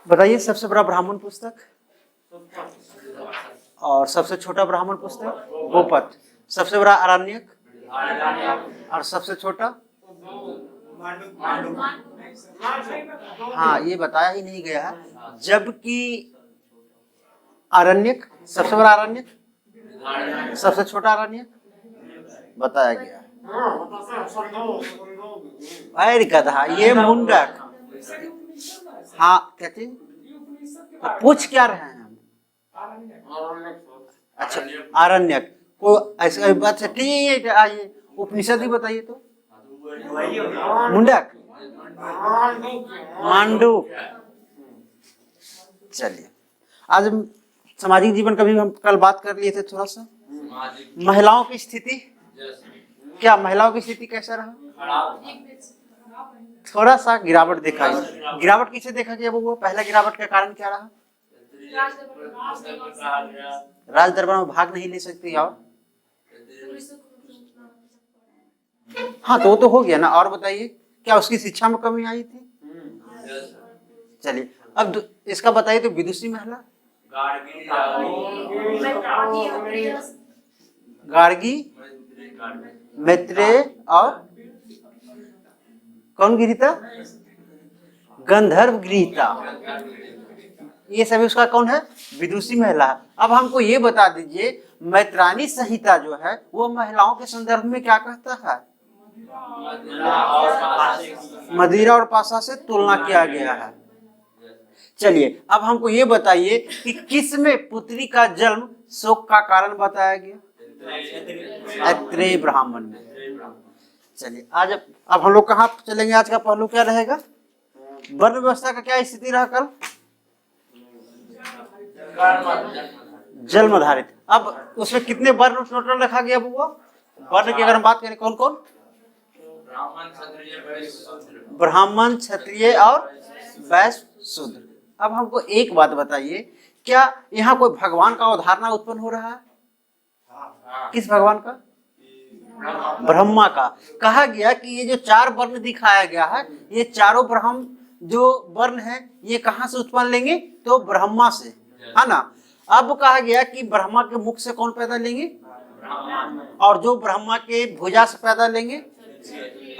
बताइए सबसे बड़ा ब्राह्मण पुस्तक और सबसे छोटा ब्राह्मण पुस्तक गोपद। सबसे बड़ा आरण्यक और सबसे छोटा, हाँ ये बताया ही नहीं गया है। जबकि आरण्यक सबसे बड़ा आरण्यक, सबसे छोटा आरण्यक बताया गया। अरे गधा, ये मुंडक। हाँ कहते तो पूछ क्या रहे हैं हम? अच्छा आरण्यक को ऐसा बात है। ठीक है आइए उपनिषद ही बताइए तो। मुंडक, मांडूक। चलिए आज सामाजिक जीवन का भी हम कल बात कर लिए थे थोड़ा सा। महिलाओं की स्थिति, क्या महिलाओं की स्थिति कैसा रहा? थोड़ा सा गिरावट देखा। गिरावट किसे देखा गया वो? पहला गिरावट का कारण क्या रहा? राज दरबार में भाग नहीं ले सकती। और हाँ तो वो तो हो गया ना। और बताइए क्या उसकी शिक्षा में कमी आई थी? चलिए अब इसका बताइए तो विदुषी महिला, गार्गी, मैत्रेय और कौन गृहीता? गंधर्व गृहीता। ये सभी उसका कौन है? विदुषी महिला। अब हमको ये बता दीजिए मैत्रायणी संहिता जो है वो महिलाओं के संदर्भ में क्या कहता है? मदिरा और पासा से तुलना किया गया है। चलिए अब हमको ये बताइए कि किस में पुत्री का जन्म शोक का कारण बताया गया? ऐत्रेय ब्राह्मण में। चलिए आज अब हम लोग कहाँ चलेंगे? आज का पहलू क्या रहेगा? वर्ण व्यवस्था का क्या स्थिति रहा कल? जन्म आधारित। अब उसमें कितने वर्ण टोटल रखा गया? वो वर्ण की अगर हम बात करें कौन कौन? ब्राह्मण, क्षत्रिय और वैश्य, शूद्र। अब हमको एक बात बताइए, क्या यहाँ कोई भगवान का अवधारणा उत्पन्न हो रहा है? किस भगवान का? ब्रह्मा का। कहा गया कि ये जो चार वर्ण दिखाया गया है ये चारों ब्रह्म जो वर्ण है ये कहाँ से उत्पन्न लेंगे? तो ब्रह्मा से, है ना। अब कहा गया कि ब्रह्मा के मुख से कौन पैदा लेंगे? और जो ब्रह्मा के भुजा से पैदा लेंगे,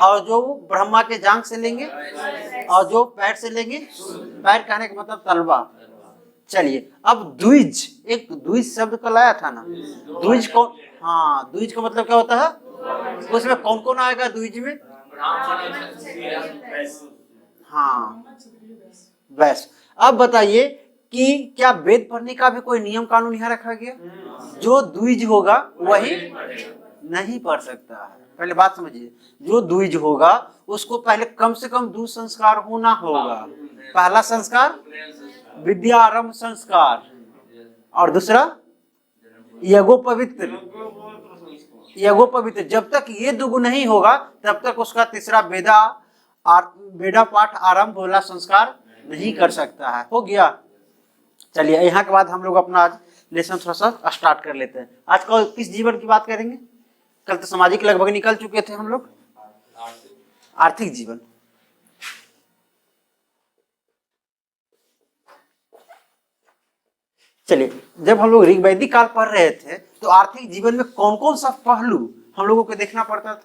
और जो ब्रह्मा के जांघ से लेंगे, और जो पैर से लेंगे। पैर कहने का मतलब तलवार। चलिए अब द्विज, एक द्विज शब्द का लाया था ना। द्विज कौन? हाँ द्विज का मतलब क्या होता है? उसमें कौन कौन आएगा द्विज में? हाँ वैश्य। अब बताइए कि क्या वेद पढ़ने का भी कोई नियम कानून यहाँ रखा गया? जो द्विज होगा वही नहीं पढ़ सकता है। पहले बात समझिए, जो द्विज होगा उसको पहले कम से कम 2 संस्कार होना होगा। पहला संस्कार विद्या आरंभ संस्कार, और दूसरा यज्ञोपवीत। यज्ञोपवीत जब तक ये दुगु नहीं होगा तब तक उसका तीसरा वेदा पाठ आरंभ वाला संस्कार नहीं कर सकता है। हो गया। चलिए यहाँ के बाद हम लोग अपना आज लेसन थोड़ा सा स्टार्ट कर लेते हैं। आज कल किस जीवन की बात करेंगे? कल तो सामाजिक लगभग निकल चुके थे हम लोग। आर्थिक जीवन। चलिए जब हम लोग ऋग्वैदिक काल पढ़ रहे थे तो आर्थिक जीवन में कौन कौन सा पहलू हम लोगों को देखना पड़ता था?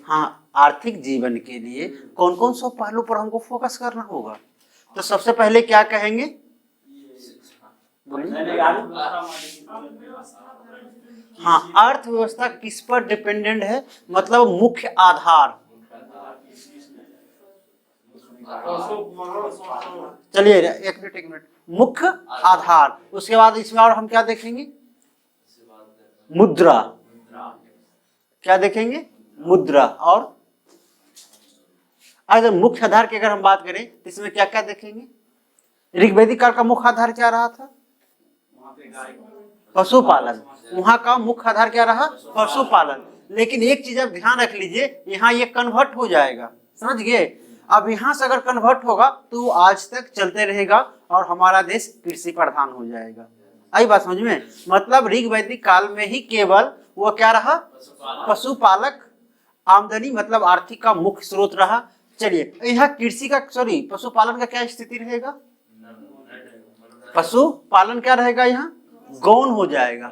हाँ आर्थिक जीवन के लिए कौन कौन सा पहलू पर हमको फोकस करना होगा? तो सबसे पहले क्या कहेंगे? हाँ अर्थव्यवस्था किस पर डिपेंडेंट है? मतलब मुख्य आधार। चलिए एक मिनट। मुख्य आधार। उसके बाद इसमें और हम क्या देखेंगे? मुद्रा। क्या देखेंगे? मुद्रा। और अगर मुख्य आधार की अगर हम बात करें तो इसमें क्या क्या देखेंगे? ऋग्वैदिक काल का मुख्य आधार क्या रहा था? पशुपालन। वहां का मुख्य आधार क्या रहा? पशुपालन। लेकिन एक चीज आप ध्यान रख लीजिए, यहाँ ये कन्वर्ट हो जाएगा, समझ गए? अब यहाँ से अगर कन्वर्ट होगा तो आज तक चलते रहेगा और हमारा देश कृषि प्रधान हो जाएगा। आई बात समझ में? मतलब ऋग्वैदिक काल में ही केवल वो क्या रहा? पशुपालक आमदनी मतलब आर्थिक का मुख्य स्रोत रहा। चलिए यहाँ कृषि का सॉरी पशुपालन का क्या स्थिति रहेगा? पशुपालन क्या रहेगा? यहाँ गौण हो जाएगा।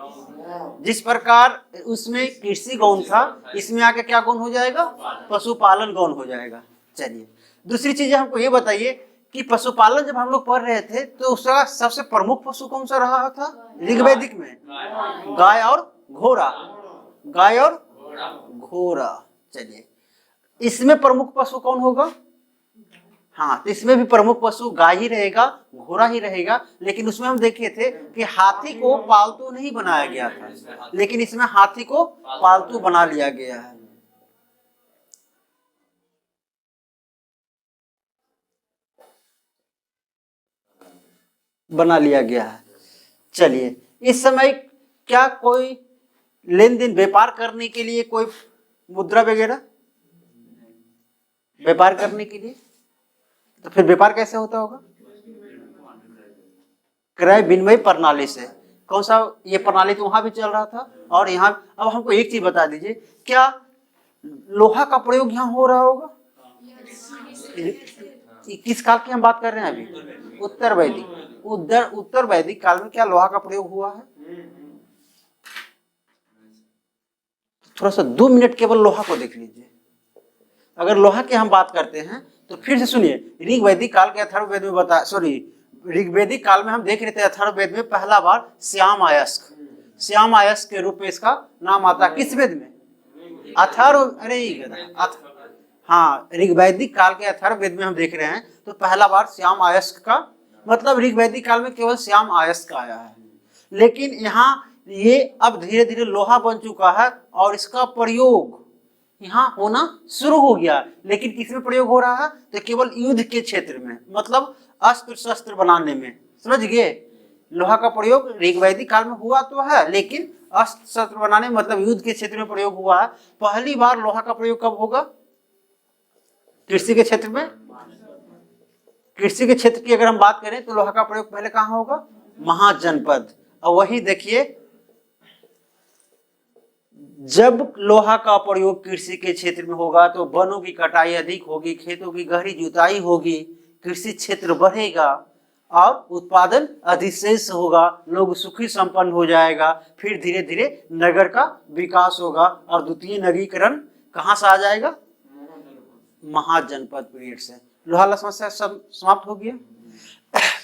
जिस प्रकार उसमें कृषि गौण था, इसमें आके क्या गौण हो जाएगा? पशुपालन गौण हो जाएगा। चलिए दूसरी चीज हमको ये बताइए कि पशुपालन जब हम लोग पढ़ रहे थे तो उसका सबसे प्रमुख पशु कौन सा रहा था ऋग्वैदिक में? गाय और घोड़ा। गाय और घोड़ा। चलिए इसमें प्रमुख पशु कौन होगा? हाँ, तो इसमें भी प्रमुख पशु गाय ही रहेगा, घोड़ा ही रहेगा। लेकिन उसमें हम देखे थे कि हाथी को पालतू नहीं बनाया गया था, लेकिन इसमें हाथी को पालतू बना लिया गया है। बना लिया गया है। चलिए इस समय क्या कोई लेन देन व्यापार करने के लिए कोई मुद्रा वगैरह व्यापार करने के लिए, तो फिर व्यापार कैसे होता होगा? क्रय विनिमय प्रणाली से। कौन सा ये प्रणाली तो वहां भी चल रहा था और यहाँ। अब हमको एक चीज बता दीजिए, क्या लोहा का प्रयोग यहाँ हो रहा होगा? किस काल की हम बात कर रहे हैं अभी? उत्तर वैदिक। उत्तर वैदिक काल में क्या लोहा का प्रयोग हुआ है? थोड़ा सा 2 मिनट केवल लोहा को देख लीजिए। अगर लोहा की हम बात करते हैं तो फिर से सुनिए, ऋग्वैदिक काल के अथर्ववेद में बता ऋग्वैदिक काल में हम देख रहे थे अथर्ववेद में पहला बार श्याम आयस्क के रूप में इसका नाम आता है। किस वेद में? हाँ, ऋग्वैदिक काल के अथर्ववेद में हम देख रहे हैं तो पहला बार श्याम आयस्क का मतलब ऋग्वैदिक काल में केवल श्याम आयस्क आया है। लेकिन यहाँ ये अब धीरे धीरे लोहा बन चुका है और इसका प्रयोग यहाँ होना शुरू हो गया। लेकिन किसमें प्रयोग हो रहा है? तो केवल युद्ध के क्षेत्र में, मतलब अस्त्र शस्त्र बनाने में। समझ गए? लोहा का प्रयोग ऋग्वैदिक काल में हुआ तो है, लेकिन अस्त्र शस्त्र बनाने मतलब युद्ध के क्षेत्र में प्रयोग हुआ है। पहली बार लोहा का प्रयोग कब होगा? कृषि के क्षेत्र में। कृषि के क्षेत्र की अगर हम बात करें तो लोहा का प्रयोग पहले कहाँ होगा? महाजनपद। और वही देखिए, जब लोहा का प्रयोग कृषि के क्षेत्र में होगा तो वनों की कटाई अधिक होगी, खेतों की गहरी जुताई होगी, कृषि क्षेत्र बढ़ेगा और उत्पादन अधिशेष होगा, लोग सुखी संपन्न हो जाएगा। फिर धीरे धीरे नगर का विकास होगा और द्वितीय नगरीकरण कहाँ से आ जाएगा? महाजनपद पीरियड से। लोहा वाला समस्या सब समाप्त हो गया।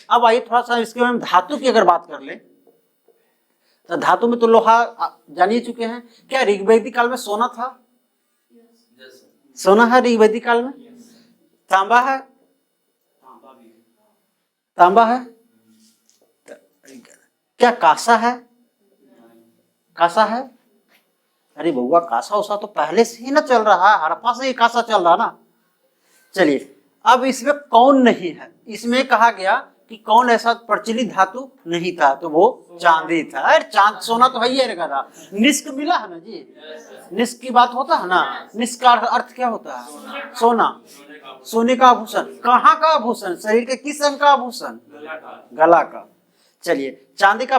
अब आइए थोड़ा सा इसके में धातु की अगर बात कर ले तो धातु में तो लोहा जानिए चुके हैं। क्या ऋग्वैदिक काल में सोना था? सोना है ऋग्वैदिक काल में। तांबा है? तांबा है। क्या कांसा है? कांसा है? अरे बउआ, कांसा उसा तो पहले से ही ना चल रहा है, हड़प्पा से ही कांसा चल रहा ना। चलिए अब इसमें कौन नहीं है? इसमें कहा गया कि कौन ऐसा प्रचलित धातु नहीं था, तो वो चांदी था। अरे चांद सोना तो है ही रहेगा। निष्क मिला है ना जी, निष्क की बात होता है ना। निष्क का अर्थ क्या होता है? सोना, सोने का आभूषण। कहाँ का आभूषण? शरीर के किस अंग का आभूषण? गला का। चलिए चांदी का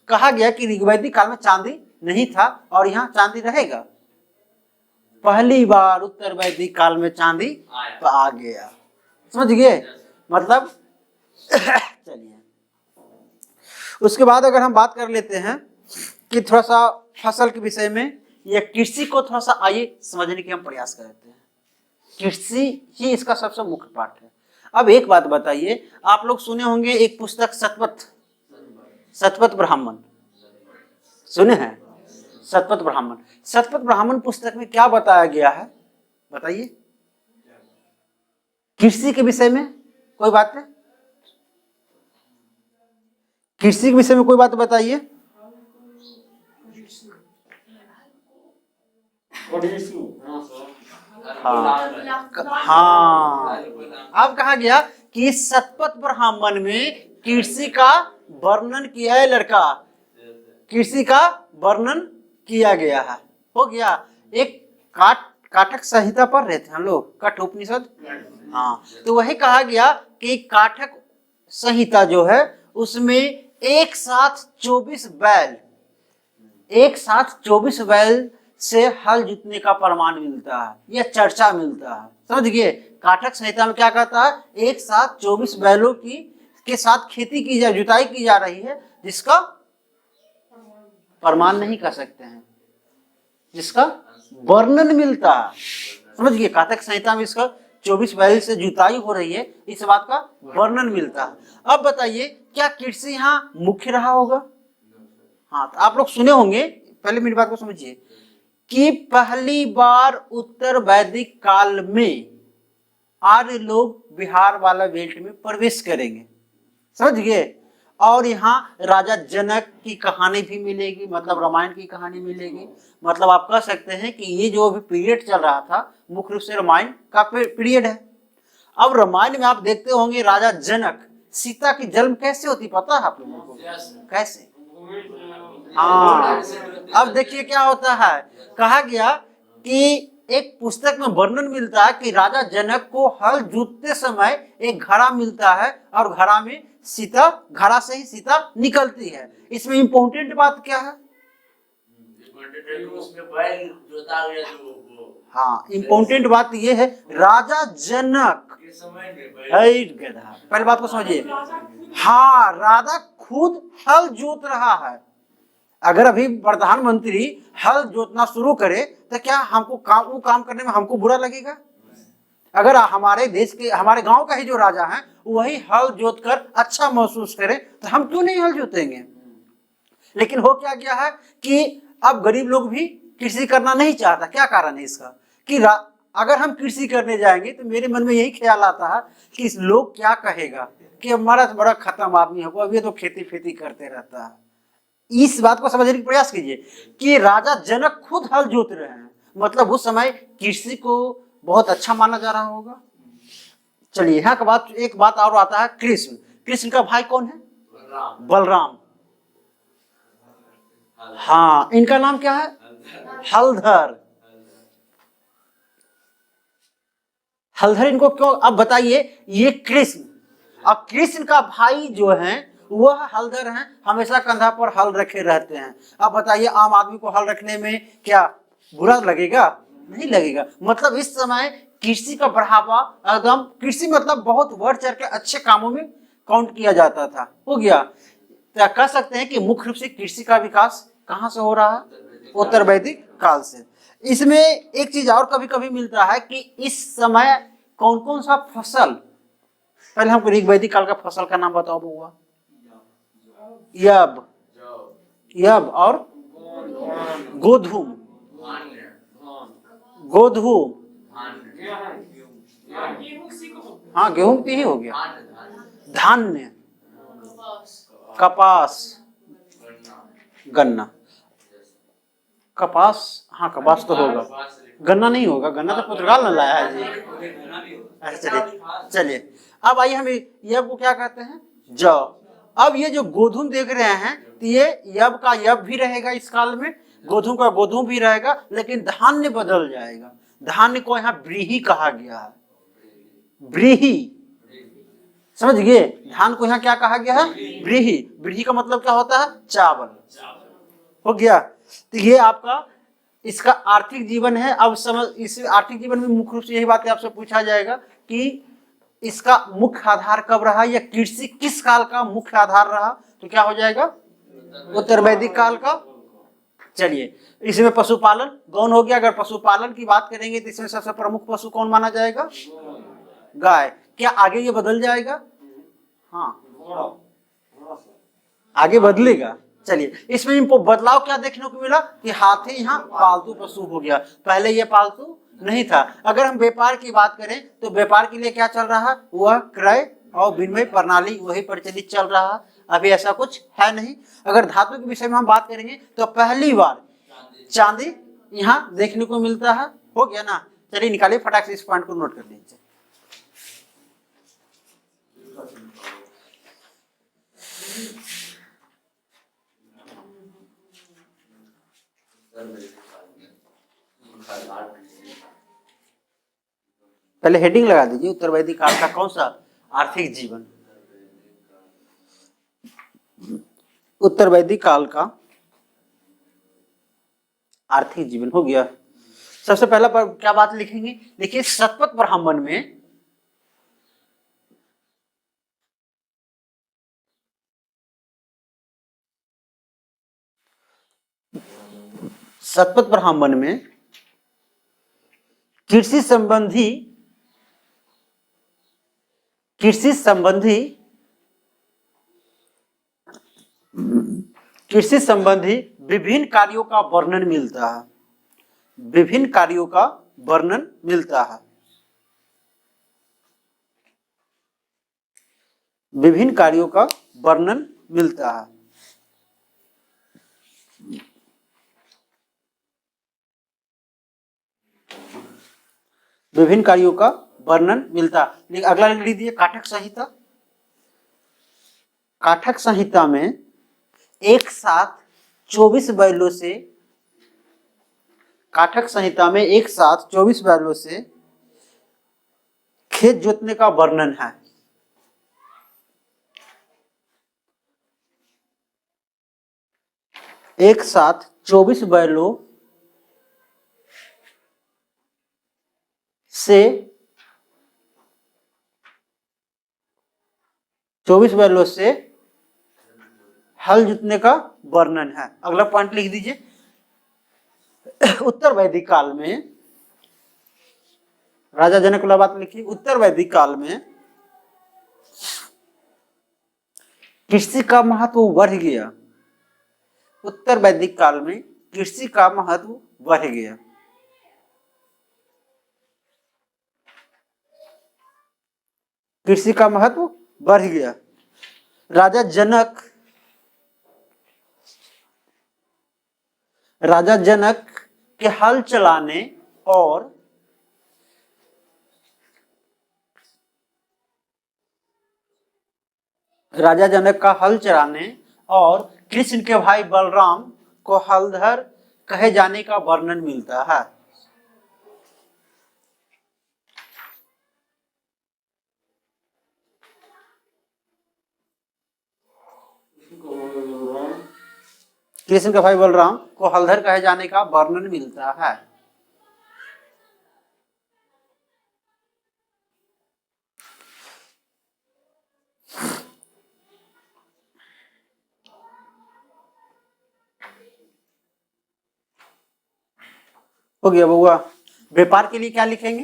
कहा गया कि ऋग्वैदिक काल में चांदी नहीं था और यहाँ चांदी रहेगा। पहली बार उत्तर वैदिक काल में चांदी आ गया। समझ गए मतलब? चलिए उसके बाद अगर हम बात कर लेते हैं कि थोड़ा सा फसल के विषय में या कृषि को थोड़ा सा आइए समझने की हम प्रयास करते हैं। कृषि ही इसका सबसे मुख्य पाठ है। अब एक बात बताइए, आप लोग सुने होंगे एक पुस्तक शतपथ ब्राह्मण, सुने हैं? शतपथ ब्राह्मण। शतपथ ब्राह्मण पुस्तक में क्या बताया गया है बताइए? कृषि के विषय में कोई बात है? कृषि के विषय में कोई बात बताइए। हाँ, अब कहा गया कि शतपथ ब्राह्मण में कृषि का वर्णन किया है। लड़का, कृषि का वर्णन किया गया है। हो गया। एक काठक संहिता पढ़ रहे थे हम लोग, कठोपनिषद। हाँ, तो वही कहा गया कि काठक संहिता जो है उसमें एक साथ 24 बैल से हल जुतने का प्रमाण मिलता है या चर्चा मिलता है। समझ गए? काठक संहिता में क्या कहता है, एक साथ 24 बैलों की के साथ खेती की जा, जुताई की जा रही है, जिसका प्रमाण नहीं कर सकते हैं, जिसका वर्णन मिलता है। समझिए, काठक संहिता में इसका 24 बैल से जुताई हो रही है, इस बात का वर्णन मिलता है। अब बताइए, क्या कृषि यहाँ मुख्य रहा होगा? हाँ, तो आप लोग सुने होंगे, पहले मेरी बात को समझिए, कि पहली बार उत्तर वैदिक काल में आर्य लोग बिहार वाला बेल्ट में प्रवेश करेंगे। समझ गए? और यहाँ राजा जनक की कहानी भी मिलेगी, मतलब रामायण की कहानी मिलेगी। मतलब आप कह सकते हैं कि ये जो अभी पीरियड चल रहा था, मुख्य रूप से रामायण का पीरियड है। अब रामायण में आप देखते होंगे राजा जनक, सीता की जन्म कैसे होती पता है आप लोगों को? कैसे? हाँ, अब देखिए क्या होता है, कहा गया कि एक पुस्तक में वर्णन मिलता है कि राजा जनक को हल जोतते समय एक घड़ा मिलता है, और घड़ा में सीता, घड़ा से ही सीता निकलती है। इसमें इंपॉर्टेंट बात क्या है? हाँ, इंपॉर्टेंट बात ये है, राजा जनक, पहले बात को समझिए। हाँ, राजा खुद हल जोत रहा है। अगर अभी प्रधानमंत्री हल जोतना शुरू करे तो क्या हमको वो काम करने में हमको बुरा लगेगा? अगर हमारे देश के, हमारे गांव का ही जो राजा है वही हल जोत कर अच्छा महसूस करे, तो हम क्यों नहीं हल जोतेंगे? लेकिन हो क्या गया है कि अब गरीब लोग भी कृषि करना नहीं चाहता। क्या कारण है इसका? कि अगर हम कृषि करने जाएंगे तो मेरे मन में यही ख्याल आता है कि लोग क्या कहेगा कि हमारा बड़ा खत्म आदमी है, अभी तो खेती खेती करते रहता है। इस बात को समझने का प्रयास कीजिए कि राजा जनक खुद हल जोत रहे हैं, मतलब उस समय कृषि को बहुत अच्छा माना जा रहा होगा। चलिए, यहाँ का बात, एक बात और आता है, कृष्ण। कृष्ण का भाई कौन है? बलराम। हाँ, इनका नाम क्या है? हलधर। हलधर इनको क्यों? अब बताइए, ये कृष्ण, अब कृष्ण का भाई जो है वह हलधर हैं, हमेशा कंधा पर हल रखे रहते हैं। अब बताइए, आम आदमी को हल रखने में क्या बुरा लगेगा? नहीं लगेगा। मतलब इस समय कृषि का बढ़ावा एकदम, कृषि मतलब बहुत बढ़ चढ़ के अच्छे कामों में काउंट किया जाता था। हो गया, तो कह सकते हैं कि मुख्य रूप से कृषि का विकास कहाँ से हो रहा है? उत्तर वैदिक काल से। इसमें एक चीज और कभी कभी मिलता है कि इस समय कौन कौन सा फसल, पहले हमको ऋग वैदिक काल का फसल का नाम बताओ बउआ। यब, यब और गोधूम, गोधूम, हाँ गेहूं भी ही हो गया, धान्य, कपास, गन्ना। कपास, हाँ कपास तो होगा, गन्ना नहीं होगा, गन्ना तो पुर्तगाल ने लाया है जी। अच्छा, चलिए चलिए, अब आइए हम यब को क्या कहते हैं? जौ। अब ये जो गोधूम देख रहे हैं, तो ये यब का यब भी रहेगा इस काल में, गोधूम का गोधूम भी रहेगा, लेकिन धान्य बदल जाएगा। धान्य को यहाँ व्रीहि कहा गया है, व्रीहि। समझ गए? धान को यहाँ क्या कहा गया है? व्रीहि। व्रीहि का मतलब क्या होता है? चावल। हो गया, तो ये आपका इसका आर्थिक जीवन है। अब समझ, इस आर्थिक जीवन में मुख्य रूप से यही बातें आपसे पूछा जाएगा कि इसका मुख्य आधार कब रहा, या कृषि किस काल का मुख्य आधार रहा, तो क्या हो जाएगा? उत्तर वैदिक काल का। चलिए, इसमें पशुपालन गौण हो गया। अगर पशुपालन की बात करेंगे तो इसमें सबसे प्रमुख पशु कौन माना जाएगा? गाय। क्या आगे ये बदल जाएगा? हाँ, आगे बदलेगा। चलिए, इसमें बदलाव क्या देखने को मिला कि हाथी यहाँ पालतू पशु हो गया, पहले ये पालतू नहीं था। अगर हम व्यापार की बात करें तो व्यापार के लिए क्या चल रहा है? वह क्रय और विनिमय प्रणाली वही प्रचलित चल रहा है, अभी ऐसा कुछ है नहीं। अगर धातु के विषय में हम बात करेंगे तो पहली बार चांदी यहाँ देखने को मिलता है। हो गया ना? चलिए निकालिए फटाक से, इस पॉइंट को नोट कर लीजिए। पहले हेडिंग लगा दीजिए, उत्तर वैदिक काल का कौन सा आर्थिक जीवन। उत्तर वैदिक काल का आर्थिक जीवन। हो गया। सबसे पहला क्या बात लिखेंगे? देखिए, शतपथ ब्राह्मण में शतपथ ब्राह्मण में कृषि संबंधी कृषि संबंधी विभिन्न कार्यों का वर्णन मिलता है। विभिन्न कार्यों का वर्णन मिलता है। विभिन्न कार्यों का वर्णन मिलता है। विभिन्न कार्यों का वर्णन मिलता है। अगला लिख लीजिए काठक संहिता। काठक संहिता में एक साथ 24 बैलों से काठक संहिता में एक साथ 24 बैलों से खेत जोतने का वर्णन है। एक साथ 24 बैलों से 24 बैलों से हल जोतने का वर्णन है। अगला पॉइंट लिख दीजिए। उत्तर वैदिक काल में राजा जनक वाला बात लिखिए। उत्तर वैदिक काल में कृषि का महत्व बढ़ गया। उत्तर वैदिक काल में कृषि का महत्व बढ़ गया। कृषि का महत्व बढ़ गया। राजा जनक के हल चलाने और राजा जनक का हल चलाने और कृष्ण के भाई बलराम को हलधर कहे जाने का वर्णन मिलता है। कृष्ण के भाई बलराम को हलधर कहे जाने का वर्णन मिलता है। हो गया बउआ। व्यापार के लिए क्या लिखेंगे?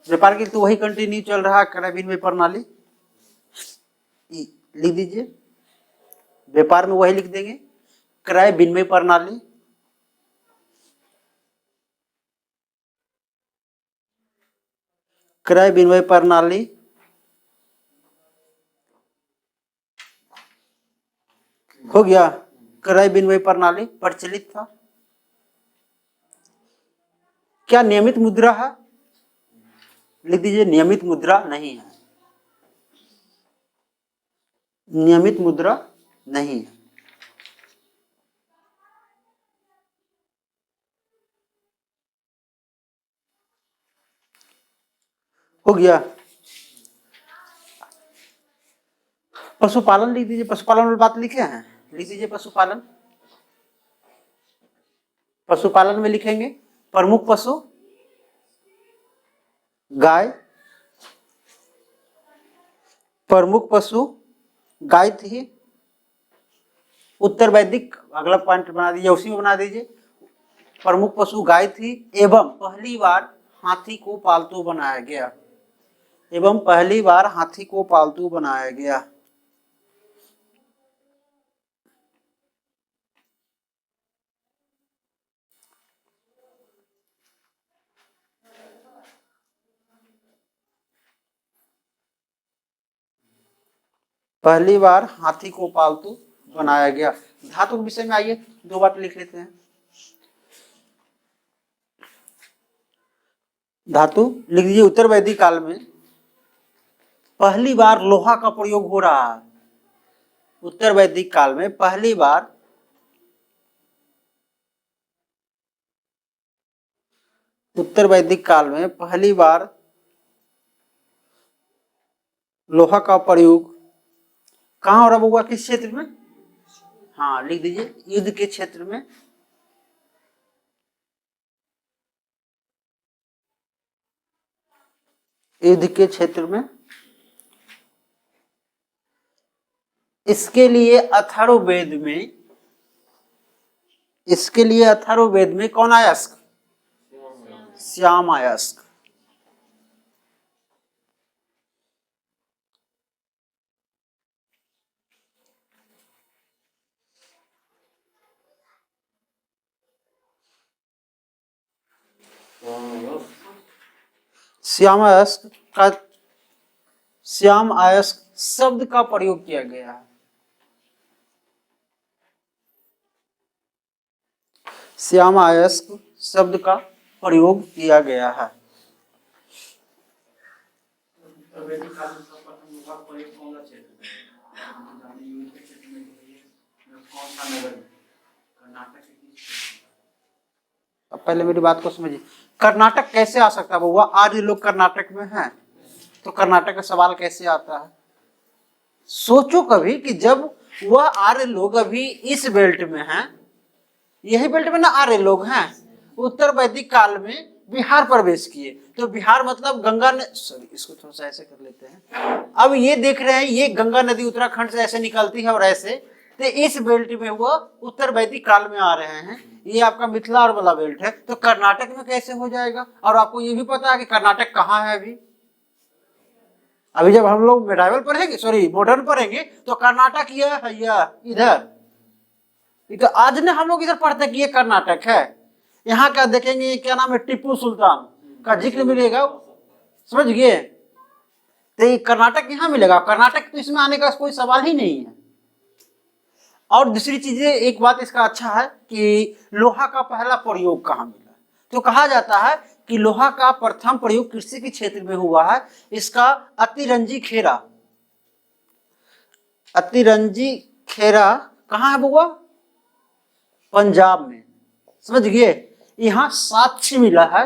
व्यापार के लिए तो वही कंटिन्यू चल रहा है, क्रय विनिमय प्रणाली लिख दीजिए। व्यापार में वही लिख देंगे, क्रय विनिमय प्रणाली। क्रय विनिमय प्रणाली हो गया। क्रय विनिमय प्रणाली प्रचलित था। क्या नियमित मुद्रा है? लिख दीजिए नियमित मुद्रा नहीं है। नियमित मुद्रा नहीं है। हो गया। पशुपालन लिख दीजिए। पशुपालन में बात लिखे हैं, लिख दीजिए पशुपालन। पशुपालन में लिखेंगे प्रमुख पशु गाय। प्रमुख पशु गाय थी। उत्तर वैदिक अगला पॉइंट बना दीजिए, उसी में बना दीजिए। प्रमुख पशु गाय थी एवं पहली बार हाथी को पालतू बनाया गया। एवं पहली बार हाथी को पालतू बनाया गया। पहली बार हाथी को पालतू बनाया गया। धातु के विषय में आइए, दो बात लिख लेते हैं। धातु लिख दीजिए। उत्तर वैदिक काल में पहली बार लोहा का प्रयोग हो रहा है। उत्तर वैदिक काल में पहली बार उत्तर वैदिक काल में पहली बार लोहा का प्रयोग कहाँ हो रहा होगा? किस क्षेत्र में? हाँ लिख दीजिए युद्ध के क्षेत्र में। युद्ध के क्षेत्र में। इसके लिए अथर्ववेद में इसके लिए अथर्ववेद में कौन अयस्क? श्याम अयस्क। श्याम अयस्क का, श्याम अयस्क शब्द का प्रयोग किया गया है। श्याम अयस्क शब्द का प्रयोग किया गया है। अब पहले मेरी बात को समझिए, कर्नाटक कैसे आ सकता है बउआ? आर्य लोग कर्नाटक में हैं, तो कर्नाटक का सवाल कैसे आता है? सोचो कभी कि जब वह आर्य लोग अभी इस बेल्ट में हैं, यही बेल्ट में ना आर्य लोग हैं, उत्तर वैदिक काल में बिहार प्रवेश किए, तो बिहार मतलब गंगा ने, सॉरी इसको थोड़ा सा ऐसे कर लेते हैं। अब ये देख रहे हैं ये गंगा नदी उत्तराखंड से ऐसे निकलती है और ऐसे, तो इस बेल्ट में वो उत्तर वैदिक काल में आ रहे हैं, ये आपका मिथिला और वाला बेल्ट है, तो कर्नाटक में कैसे हो जाएगा? और आपको ये भी पता है कि कर्नाटक कहाँ है अभी? अभी जब हम लोग मेडाइवल पढ़ेंगे, सॉरी मॉडर्न पढ़ेंगे, तो कर्नाटक यह है, यह इधर, तो आज ने हम लोग इधर पढ़ते कि ये कर्नाटक है। यहाँ का देखेंगे क्या नाम है, टीपू सुल्तान का जिक्र मिलेगा, समझ गए? तो ये कर्नाटक यहाँ मिलेगा, कर्नाटक तो इसमें आने का कोई सवाल ही नहीं है। और दूसरी चीजें, एक बात इसका अच्छा है कि लोहा का पहला प्रयोग कहाँ मिला? तो कहा जाता है कि लोहा का प्रथम प्रयोग कृषि के क्षेत्र में हुआ है। इसका अतिरंजी खेरा, अतिरंजी खेरा कहाँ है बुआ? पंजाब में, समझ गए? यहाँ साक्ष्य मिला है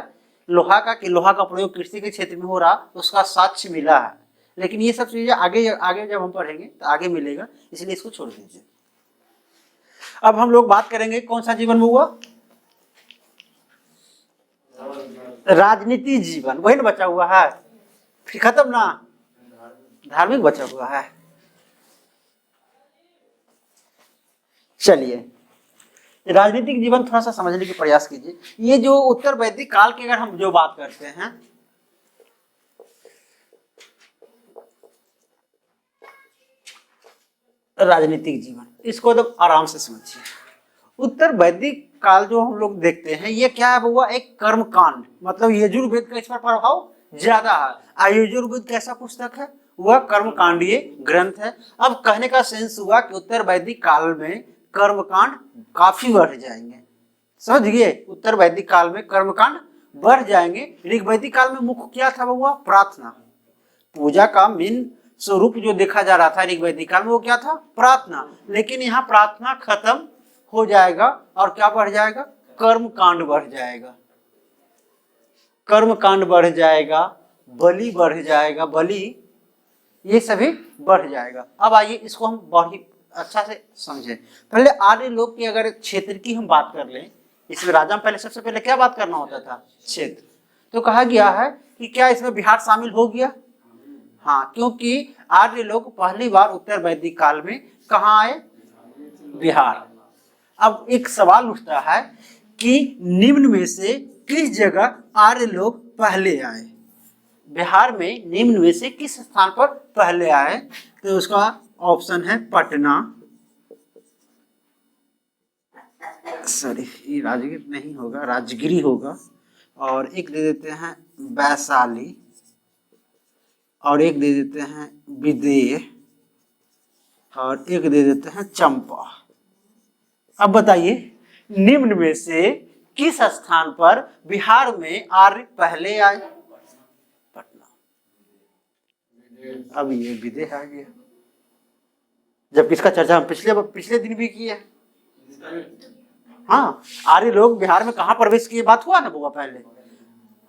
लोहा का, कि लोहा का प्रयोग कृषि के क्षेत्र में हो रहा, उसका साक्ष्य मिला है। लेकिन ये सब चीजें आगे आगे जब हम पढ़ेंगे तो आगे मिलेगा, इसलिए इसको छोड़ दीजिए। अब हम लोग बात करेंगे कौन सा जीवन में हुआ? राजनीति जीवन, वही ना बचा हुआ है, फिर खत्म ना, धार्मिक बचा हुआ है। चलिए राजनीतिक जीवन थोड़ा सा समझने की प्रयास कीजिए। ये जो उत्तर वैदिक काल की अगर हम जो बात करते हैं, राजनीतिक जीवन, इसको तो आराम से समझिए। उत्तर वैदिक काल जो हम लोग देखते हैं, ये क्या है बुआ? एक कर्म कांड, मतलब यजुर्वेद का इस पर प्रभाव ज्यादा है। यजुर्वेद कैसा पुस्तक है? वह कर्म कांडीय ग्रंथ है। अब कहने का सेंस हुआ कि उत्तर वैदिक काल में कर्मकांड काफी बढ़ जाएंगे, समझ गए? उत्तर वैदिक काल में कर्मकांड बढ़ जाएंगे। ऋग्वैदिक काल में मुख्य क्या था बुआ? प्रार्थना, पूजा का मेन स्वरूप जो देखा जा रहा था ऋग्वैदिक काल में, वो क्या था? प्रार्थना। लेकिन यहाँ प्रार्थना खत्म हो जाएगा और क्या बढ़ जाएगा? कर्म कांड बढ़ जाएगा, कर्म कांड बढ़ जाएगा, बलि बढ़ जाएगा, बलि, ये सभी बढ़ जाएगा। अब आइए इसको हम बहुत अच्छा से समझे। पहले आर्य लोग की अगर क्षेत्र की हम बात कर लें, इसमें राजा पहले सबसे पहले क्या बात करना होता था? क्षेत्र। तो कहा गया है कि क्या इसमें बिहार शामिल हो गया? हाँ, क्योंकि आर्य लोग पहली बार उत्तर वैदिक काल में कहाँ आए? बिहार। अब एक सवाल उठता है कि निम्न में से किस जगह आर्य लोग पहले आए? बिहार में निम्न में से किस स्थान पर पहले आए? तो उसका ऑप्शन है पटना, सॉरी ये राजगीर नहीं होगा, राजगिरी होगा, और एक दे देते हैं वैशाली, और एक दे देते हैं विदेह, और एक दे देते हैं चंपा। अब बताइए निम्न में से किस स्थान पर बिहार में आर्य पहले आए? पटना। अब ये विदेह आ गया, जबकि इसका चर्चा हम पिछले दिन भी किए। हाँ, आर्य लोग बिहार में कहाँ प्रवेश किए, बात हुआ ना बुआ पहले?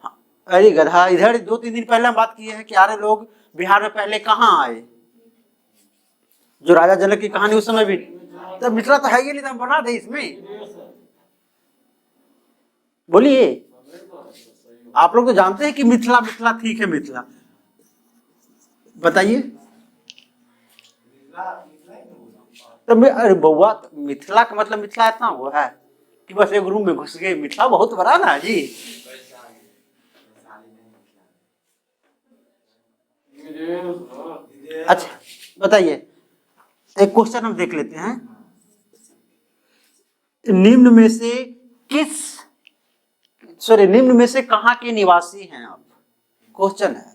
हाँ, अरे गधा, इधर 2-3 दिन पहले हम बात किए हैं कि आर्य लोग बिहार में पहले कहाँ आए। जो राजा जनक की कहानी उस समय भी, तब मिथिला तो है ही नहीं, तो हम बना दे इसमें, बोलिए। आप लोग तो जानते हैं कि मिथिला, मिथिला ठीक है, मिथिला बताइए। तो अरे बउआ, मिथिला का मतलब मिथिला इतना हुआ है, कि बस एक रूम में घुस गए? मिथिला बहुत बड़ा ना जी। अच्छा बताइए, एक क्वेश्चन हम देख लेते हैं। निम्न में से निम्न में से कहाँ के निवासी हैं आप? क्वेश्चन है,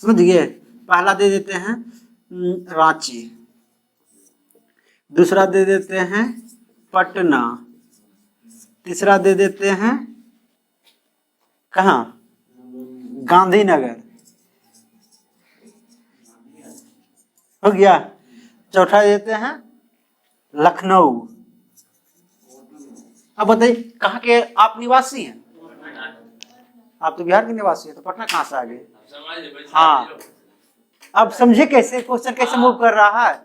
समझ गए। पहला दे देते हैं रांची, दूसरा दे देते हैं पटना, तीसरा दे देते हैं कहाँ, गांधीनगर, हो गया। चौथा देते हैं लखनऊ। अब बताइए कहाँ के आप निवासी हैं? आप तो बिहार के निवासी हैं, तो पटना कहाँ से आ गए? हाँ, अब समझे कैसे क्वेश्चन कैसे मूव कर रहा है।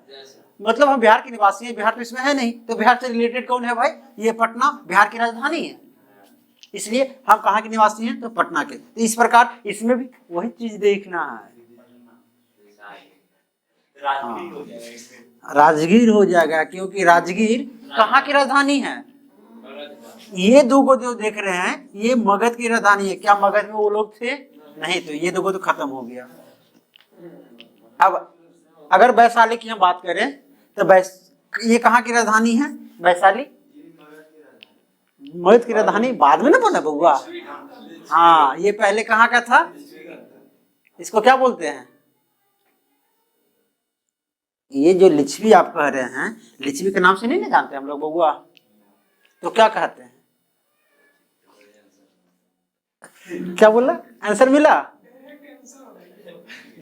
मतलब हम बिहार के निवासी हैं, बिहार तो इसमें है नहीं, तो बिहार से रिलेटेड कौन है भाई? ये पटना बिहार की राजधानी है, इसलिए हम कहाँ के निवासी हैं? तो पटना के। तो इस प्रकार इसमें भी वही चीज देखना है। राजगीर हो जाएगा, क्योंकि राजगीर कहाँ की राजधानी है? ये दो को जो देख रहे हैं ये मगध की राजधानी है। क्या मगध में वो लोग थे? नहीं, तो ये दो को तो खत्म हो गया। अब अगर वैशाली की हम बात करें तो ये कहाँ की राजधानी है? वैशाली मगध की राजधानी बाद में ना बना बउआ। हाँ, ये पहले कहाँ का था? इसको क्या बोलते हैं? ये जो लिच्छवी आप कह रहे हैं, लिच्छवी के नाम से नहीं ना जानते हम लोग बउआ, तो क्या कहते हैं? क्या बोला? आंसर मिला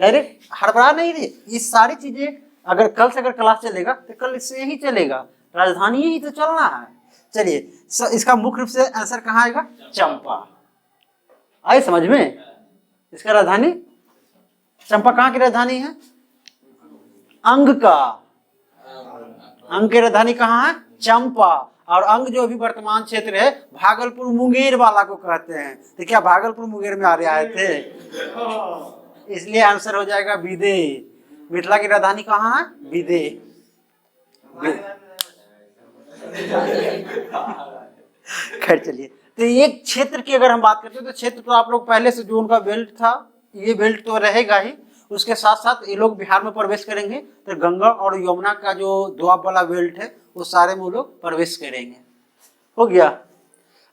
डायरेक्ट, हड़बड़ा नहीं रही। ये सारी चीजें अगर कल से अगर क्लास चलेगा तो कल इससे यही चलेगा, राजधानी ही तो चलना है। चलिए, इसका मुख्य रूप से आंसर कहाँ आएगा? चंपा। आए समझ में? इसका राजधानी चंपा। कहाँ की राजधानी है? अंग का। अंग की राजधानी कहाँ है? चंपा। और अंग जो अभी वर्तमान क्षेत्र है भागलपुर मुंगेर वाला को कहते हैं। तो क्या भागलपुर मुंगेर में आ रहे आए थे? इसलिए आंसर हो जाएगा विदेह। मिथिला की राजधानी कहाँ है? विदेह। खैर चलिए, तो ये क्षेत्र की अगर हम बात करते हैं तो क्षेत्र तो आप लोग पहले से जो उनका बेल्ट था, ये बेल्ट तो रहेगा ही। उसके साथ साथ ये लोग बिहार में प्रवेश करेंगे तो गंगा और यमुना का जो दोआब वाला बेल्ट है वो सारे में वो लोग प्रवेश करेंगे। हो गया।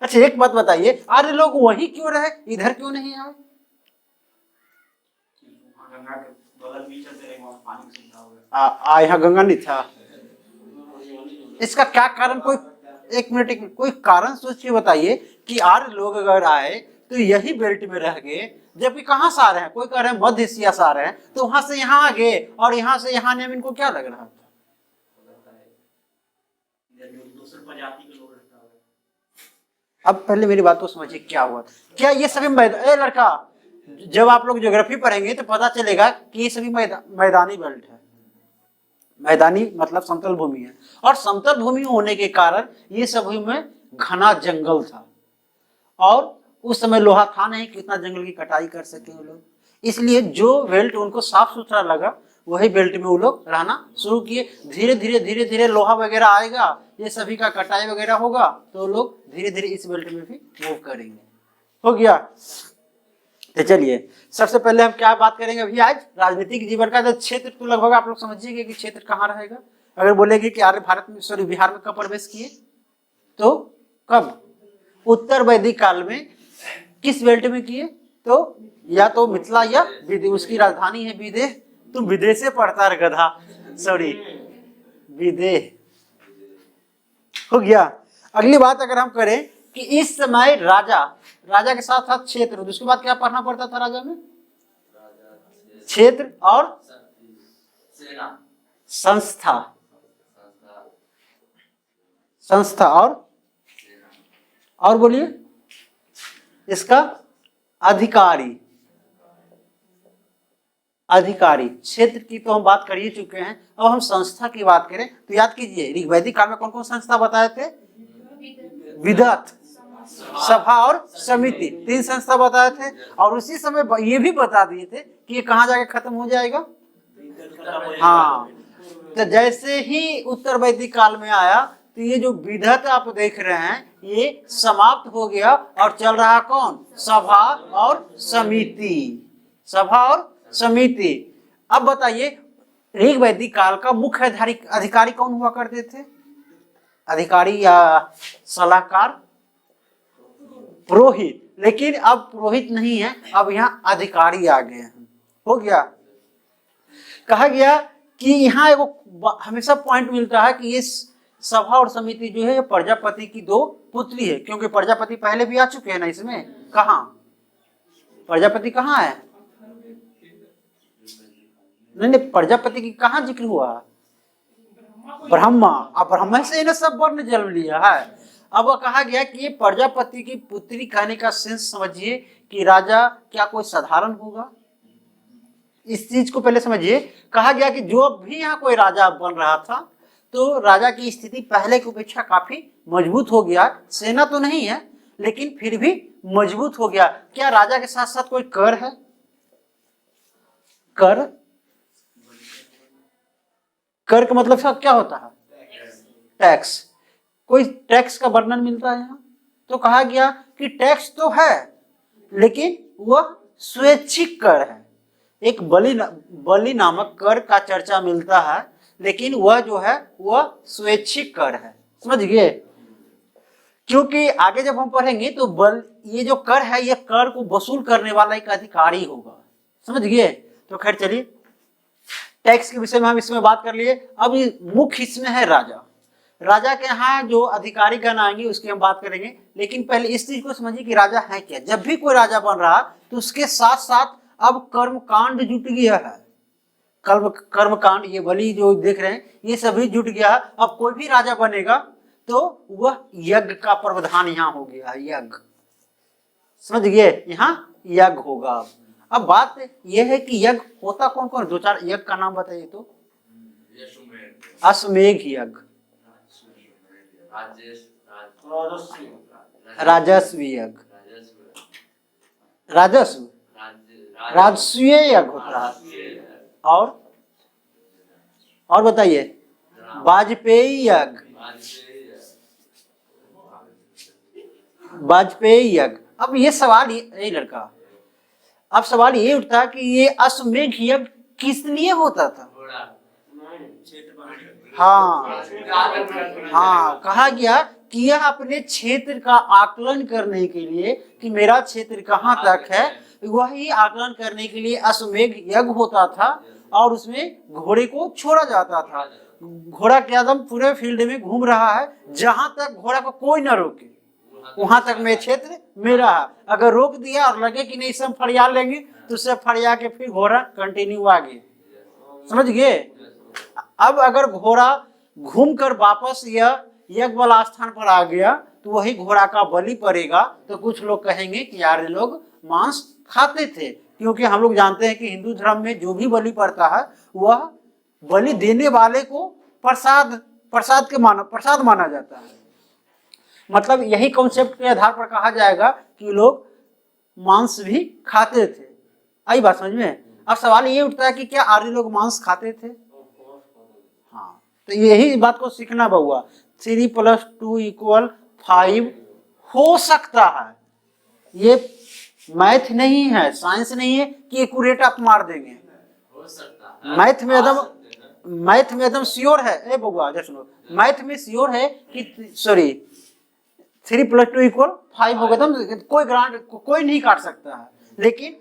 अच्छा एक बात बताइए, आर्य लोग वहीं क्यों रहे, इधर क्यों नहीं आए? यहाँ गंगा नहीं था, इसका क्या कारण? कोई एक मिनट कोई कारण सोच के बताइए कि आर्य लोग अगर आए तो यही बेल्ट में रह गए, जबकि कहाँ से आ रहे हैं? कोई कह रहे हैं मध्य एशिया से आ रहे हैं, तो वहां से यहाँ आ गए और यहाँ से यहाँ आने में इनको क्या लग रहा था? अब पहले मेरी बात को समझिए, क्या हुआ? क्या ये सभी लड़का, जब आप लोग ज्योग्राफी पढ़ेंगे तो पता चलेगा कि ये सभी मैदानी बेल्ट है। मैदानी मतलब समतल भूमि है, और समतल भूमि होने के कारण ये सभी में घना जंगल था, और उस समय लोहा था नहीं, कितना जंगल की कटाई कर सके वो लोग। इसलिए जो बेल्ट उनको साफ सुथरा लगा वही बेल्ट में वो लोग रहना शुरू किए। धीरे धीरे लोहा वगैरह आएगा, ये सभी का कटाई वगैरह होगा, तो लोग धीरे धीरे इस बेल्ट में भी मूव करेंगे। हो गया। तो चलिए, सबसे पहले हम क्या बात करेंगे अभी आज? राजनीतिक जीवन का। तो क्षेत्र तो लगभग आप लोग समझिएगा कि क्षेत्र कहाँ रहेगा। अगर बोलेंगे कि आर्य भारत में बिहार में कब प्रवेश किए, तो कब? उत्तर वैदिक काल में। किस बेल्ट में किए? तो या तो मिथिला या विदेह, उसकी राजधानी है विदेह। तुम विदेह से पढ़ता है गधा, सॉरी विदेह। हो गया। अगली बात अगर हम करें कि इस समय राजा के साथ साथ क्षेत्र, उसके बाद क्या पढ़ना पड़ता था राजा में? क्षेत्र और संस्था और बोलिए इसका अधिकारी। क्षेत्र की तो हम बात कर ही चुके हैं, अब हम संस्था की बात करें तो याद कीजिए ऋग्वैदिक काल में कौन कौन संस्था बताए थे? विदत, सभा और समिति, 3 संस्था बताए थे। और उसी समय ये भी बता दिए थे कि ये कहाँ जाके खत्म हो जाएगा। हाँ, तो जैसे ही उत्तर वैदिक काल में आया तो ये जो विदत आप देख रहे हैं ये समाप्त हो गया और चल रहा कौन? सभा और समिति। सभा और समिति। अब बताइए ऋग वैदिक काल का मुख्य अधिकारी कौन हुआ करते थे? अधिकारी या सलाहकार? पुरोहित। लेकिन अब पुरोहित नहीं है, अब यहाँ अधिकारी आ गए हैं। हो गया। कहा गया कि यहाँ एगो हमेशा पॉइंट मिलता है कि ये सभा और समिति जो है ये प्रजापति की दो पुत्री है, क्योंकि प्रजापति पहले भी आ चुके हैं ना इसमें। कहाँ प्रजापति कहाँ है? नहीं, प्रजापति की कहाँ जिक्र हुआ? ब्रह्मा। अब ब्रह्मा से इन्हें सब वर्ण जन्म लिया है। अब कहा गया कि ये प्रजापति की पुत्री कहने का सेंस समझिए कि राजा क्या कोई साधारण होगा? इस चीज को पहले समझिए। कहा गया कि जो भी यहाँ कोई राजा बन रहा था तो राजा की स्थिति पहले की अपेक्षा काफी मजबूत हो गया। सेना तो नहीं है लेकिन फिर भी मजबूत हो गया। क्या राजा के साथ साथ कोई कर है? कर, कर का मतलब क्या होता है? टैक्स। कोई टैक्स का वर्णन मिलता है यहाँ? तो कहा गया कि टैक्स तो है लेकिन वह स्वैच्छिक कर है। एक बलि नामक कर का चर्चा मिलता है, लेकिन वह जो है वह स्वैच्छिक कर है। समझ गए? क्योंकि आगे जब हम पढ़ेंगे तो ये जो कर है ये कर को वसूल करने वाला एक अधिकारी होगा। समझ गए? तो खैर चलिए, टैक्स के विषय में हम इसमें बात कर लिए। अब मुख्य इसमें है राजा। राजा के यहाँ जो अधिकारी गण आएंगे उसकी हम बात करेंगे, लेकिन पहले इस चीज को समझिए कि राजा है क्या। जब भी कोई राजा बन रहा तो उसके साथ साथ अब कर्मकांड जुट गया है। कर्मकांड, ये बलि जो देख रहे हैं ये सभी जुट गया है। अब कोई भी राजा बनेगा तो वह यज्ञ का प्रावधान यहाँ हो गया है। यज्ञ, समझ गए? यहाँ यज्ञ होगा। अब बात यह है कि यज्ञ होता कौन कौन? दो चार यज्ञ का नाम बताइए तो। अश्वमेघ यज्ञ, राजस्व यज्ञ, राजस्व राजस्वीय यज्ञ होता है। और बताइए, वाजपेयी यज्ञ, वाजपेयी यज्ञ। अब ये सवाल ये लड़का, अब सवाल ये उठता कि ये अश्वमेघ यज्ञ किस लिए होता था? हाँ हाँ, कहा गया कि यह अपने क्षेत्र का आकलन करने के लिए कि मेरा क्षेत्र कहाँ तक है, वही आकलन करने के लिए अश्वमेघ यज्ञ होता था। और उसमें घोड़े को छोड़ा जाता था। घोड़ा क्या एकदम पूरे फील्ड में घूम रहा है, जहां तक घोड़ा को कोई ना रोके वहां तक मैं क्षेत्र मेरा है। अगर रोक दिया और लगे कि नहीं सब फरिया लेंगे तो सब फरिया के फिर घोड़ा कंटिन्यू आगे। समझ गए? अब अगर घोड़ा घूमकर वापस यह यज्ञ वाला स्थान पर आ गया तो वही घोड़ा का बलि पड़ेगा। तो कुछ लोग कहेंगे कि यार लोग मांस खाते थे, क्योंकि हम लोग जानते हैं कि हिंदू धर्म में जो भी बलि पड़ता है वह बलि देने वाले को प्रसाद माना जाता है। मतलब यही कॉन्सेप्ट के आधार पर कहा जाएगा कि लोग मांस भी खाते थे। आई बात समझ में? अब सवाल ये उठता है कि क्या आर्य लोग मांस खाते थे? हाँ, तो यही बात को सीखना बहुआ। 3 + 2 = 5 हो सकता है। ये मैथ नहीं है, साइंस नहीं है कि एक्यूरेट आप मार देंगे। हो सकता है। मैथ में एकदम श्योर है। ए बउआ सुनो, मैथ में श्योर है कि सॉरी 3 + 2 = 5 होगा। एकदम कोई नहीं काट सकता है। लेकिन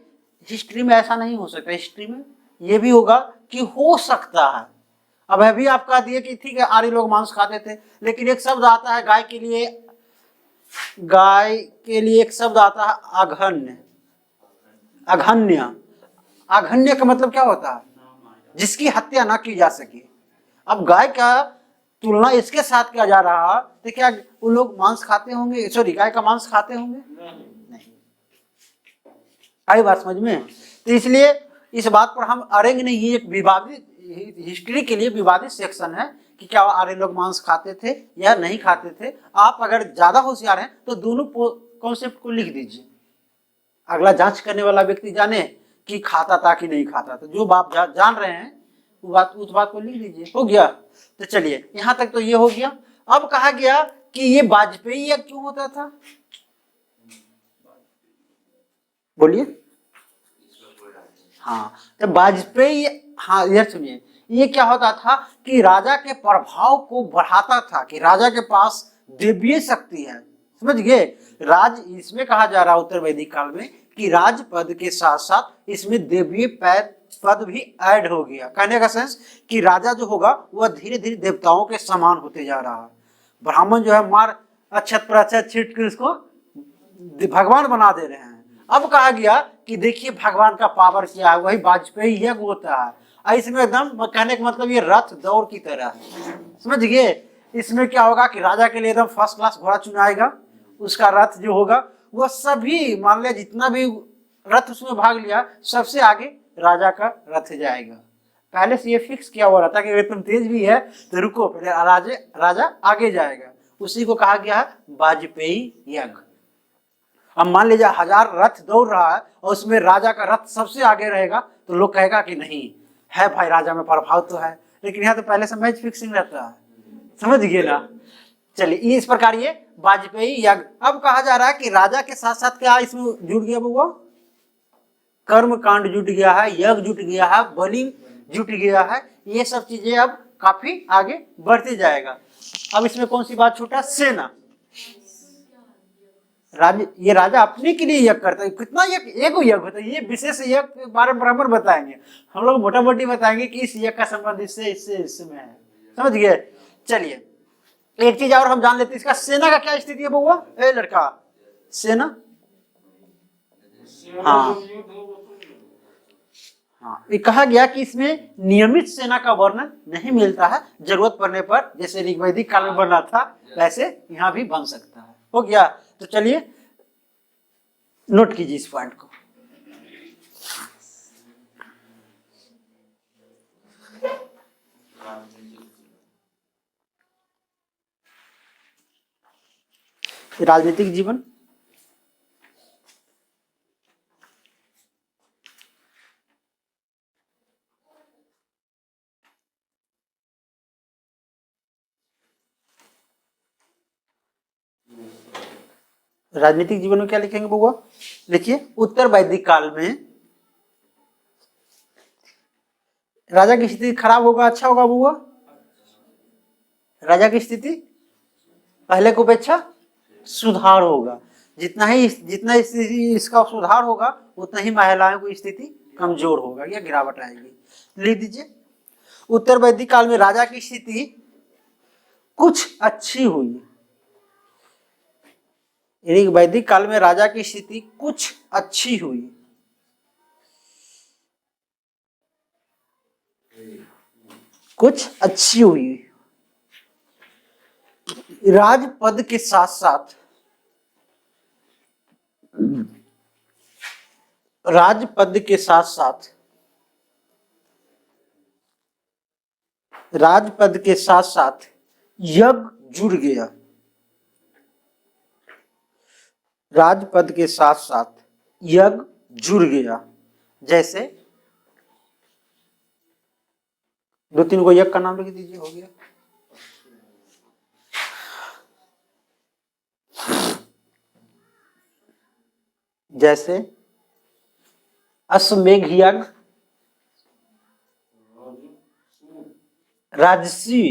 हिस्ट्री में ऐसा नहीं हो सकता। हिस्ट्री में ये भी होगा कि हो सकता है। अब अभी आप कह दिए कि ठीक है आर्य लोग मांस खाते थे, लेकिन एक शब्द आता है गाय के लिए एक शब्द आता है अघन्य। अघन्य, अघन्य का मतलब क्या होता है? जिसकी हत्या ना की जा सके। अब गाय का तुलना इसके साथ किया जा रहा है तो क्या वो लोग मांस खाते होंगे? सॉरी, गाय का मांस खाते होंगे? नहीं। आई बात समझ में? तो इसलिए इस बात पर हम अड़ेंगे नहीं। ये एक विवादित, हिस्ट्री के लिए विवादित सेक्शन है कि क्या आर्य लोग मांस खाते थे या नहीं खाते थे। आप अगर ज्यादा होशियार हैं तो दोनों कॉन्सेप्ट को लिख दीजिए। अगला जांच करने वाला व्यक्ति जाने कि खाता था कि नहीं खाता था। जो बात जान रहे हैं वो बात, उस बात को लिख दीजिए। हो गया? तो चलिए, यहां तक तो ये हो गया। अब कहा गया कि ये वाजपेयी यज्ञ क्यों होता था? बोलिए। हाँ, तो वाजपेयी, हाँ ये सुनिए, ये क्या होता था कि राजा के प्रभाव को बढ़ाता था, कि राजा के पास देवीय शक्ति है, समझ गए। राज, इसमें कहा जा रहा है उत्तर वैदिक काल में कि राज पद के साथ साथ इसमें देवीय पद भी ऐड हो गया। कहने का सेंस कि राजा जो होगा वह धीरे धीरे देवताओं के समान होते जा रहा है। ब्राह्मण जो है मार अक्षत प्रक्षत छीट कर उसको भगवान बना दे रहे हैं। अब कहा गया कि देखिए भगवान का पावर क्या है, वही वाजपेयी यज्ञ होता है। इसमें एकदम कहने का मतलब ये रथ दौड़ की तरह है, समझ गए। इसमें क्या होगा कि राजा के लिए एकदम फर्स्ट क्लास घोड़ा चुनाएगा, उसका रथ जो होगा वह सभी, मान लिया जितना भी रथ उसमें भाग लिया, सबसे आगे राजा का रथ जाएगा। पहले से ये फिक्स किया हुआ रहता कि अगर तुम तेज भी है तो रुको, पहले राजा आगे जाएगा। उसी को कहा गया है वाजपेयी यज्ञ। अब मान लीजिए 1000 रथ दौड़ रहा है और उसमें राजा का रथ सबसे आगे रहेगा, तो लोग कहेगा कि नहीं है भाई, राजा में प्रभाव तो है। लेकिन यहाँ तो पहले से मैच फिक्सिंग रहता है, समझ गए ना। चलिए, इस प्रकार ये वाजपेयी यज्ञ। अब कहा जा रहा है कि राजा के साथ साथ क्या इसमें जुड़ गया बउआ? कर्म कांड जुट गया है, यज्ञ जुट गया है, बलि जुट गया है। ये सब चीजें अब काफी आगे बढ़ते जाएगा। अब इसमें कौन सी बात छूटा? सेना। ये राजा अपने के लिए यज्ञ करता है। कितना यज्ञ? एक यज्ञ होता है। ये विशेष यज्ञ के बारे में बराबर बताएंगे हम लोग, मोटा मोटी बताएंगे कि इस यज्ञ का संबंध इससे इससे इसमें है, समझ गए। चलिए, एक चीज और हम जान लेते हैं, इसका सेना का क्या स्थिति है बउआ? ए लड़का, सेना, हाँ हाँ, ये कहा गया कि इसमें नियमित सेना का वर्णन नहीं मिलता है। जरूरत पड़ने पर, जैसे ऋग्वैदिक काल में बना था वैसे यहाँ भी बन सकता है। हो गया? तो चलिए नोट कीजिए इस पॉइंट को। राजनीतिक जीवन, राजनीतिक जीवन में क्या लिखेंगे बउआ? देखिए, उत्तर वैदिक काल में राजा की स्थिति खराब होगा अच्छा होगा बउआ? राजा की स्थिति पहले की अपेक्षा सुधार होगा। जितना इसका सुधार होगा उतना ही महिलाओं की स्थिति कमजोर होगा या गिरावट आएगी। लिख दीजिए, उत्तर वैदिक काल में राजा की स्थिति कुछ अच्छी हुई। वैदिक काल में राजा की स्थिति कुछ अच्छी हुई। कुछ अच्छी हुई। राजपद के साथ साथ राजपद के साथ साथ राजपद के साथ साथ यज्ञ जुड़ गया। राजपद के साथ साथ यज्ञ जुड़ गया। जैसे 2-3 को यज्ञ का नाम लिख दीजिए, हो गया। जैसे अश्वमेघ यज्ञ, राजसी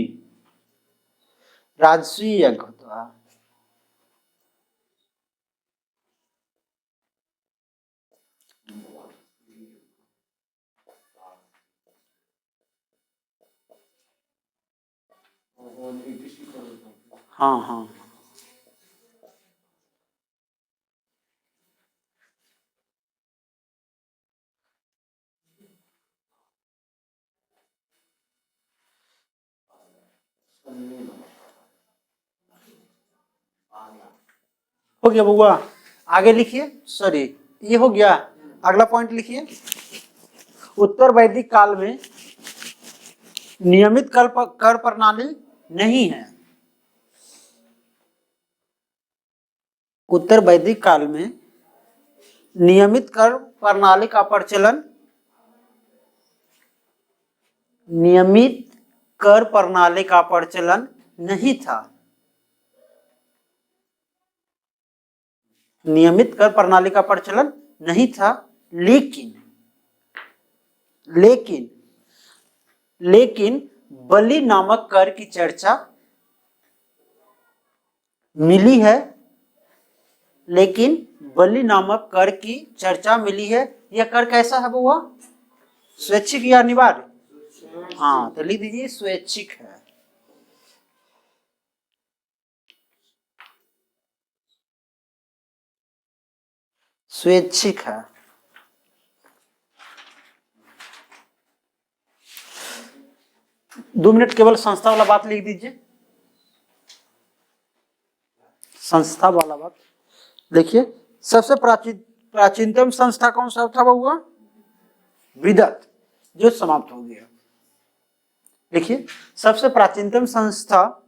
यज्ञ होता है। हाँ हाँ, हो गया बउआ? आगे लिखिए, सॉरी ये हो गया। अगला पॉइंट लिखिए, उत्तर वैदिक काल में नियमित कर प्रणाली नहीं है। उत्तर वैदिक काल में नियमित कर प्रणाली का प्रचलन नियमित कर प्रणाली का प्रचलन नहीं था। नियमित कर प्रणाली का प्रचलन नहीं था, लेकिन लेकिन लेकिन बलि नामक कर की चर्चा मिली है, लेकिन बलि नामक कर की चर्चा मिली है। यह कर कैसा है बुआ? स्वैच्छिक या अनिवार्य? हाँ, तो लिख दीजिए स्वैच्छिक है। स्वैच्छिक है। दो मिनट केवल संस्था वाला बात लिख दीजिए, संस्था वाला बात। देखिए, सबसे प्राचीनतम संस्था कौन सा था हुआ? विदत, जो समाप्त हो गया। देखिए, सबसे प्राचीनतम संस्था,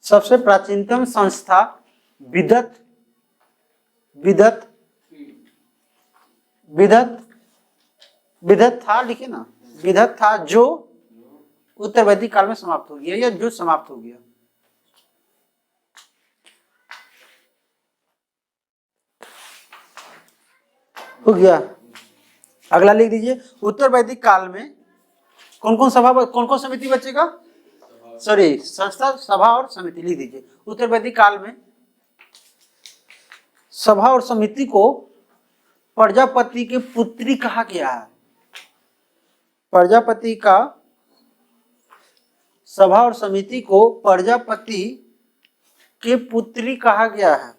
सबसे प्राचीनतम संस्था विदत विदत विदत विदत था, लिखे ना, विदत था, जो उत्तर वैदिक काल में समाप्त हो गया, या जो समाप्त हो गया। हो गया। अगला लिख दीजिए, उत्तर वैदिक काल में कौन कौन सभा, कौन कौन समिति बचेगा? सॉरी, संस्था, सभा और समिति लिख दीजिए। उत्तर वैदिक काल में सभा और समिति को प्रजापति की पुत्री कहा गया है। प्रजापति का, सभा और समिति को प्रजापति के पुत्री कहा गया है।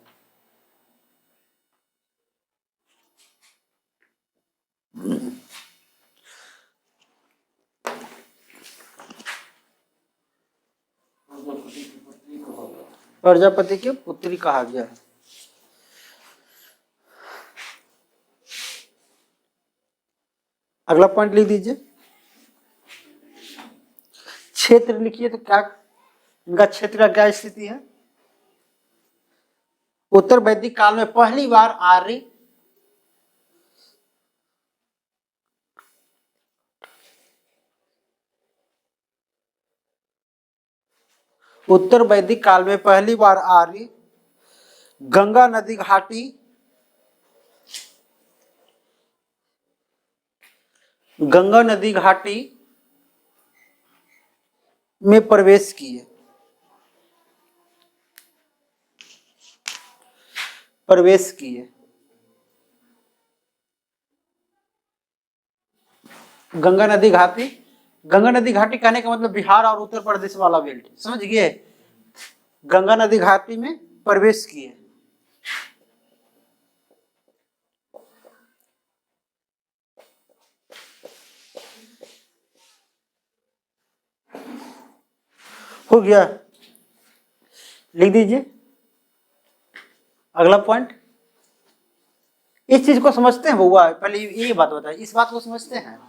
प्रजापति की पुत्री कहा गया है। अगला पॉइंट लिख दीजिए, क्षेत्र लिखिए, तो क्या इनका क्षेत्र का क्या स्थिति है? उत्तर वैदिक काल में पहली बार आर्य उत्तर वैदिक काल में पहली बार आर्य गंगा नदी घाटी में प्रवेश किए। गंगा नदी घाटी कहने का मतलब बिहार और उत्तर प्रदेश वाला बेल्ट, समझ गए? गंगा नदी घाटी में प्रवेश किए। हो गया, लिख दीजिए। अगला पॉइंट, इस चीज को समझते हैं बुआ? पहले ये बात बताइए, इस बात को समझते हैं?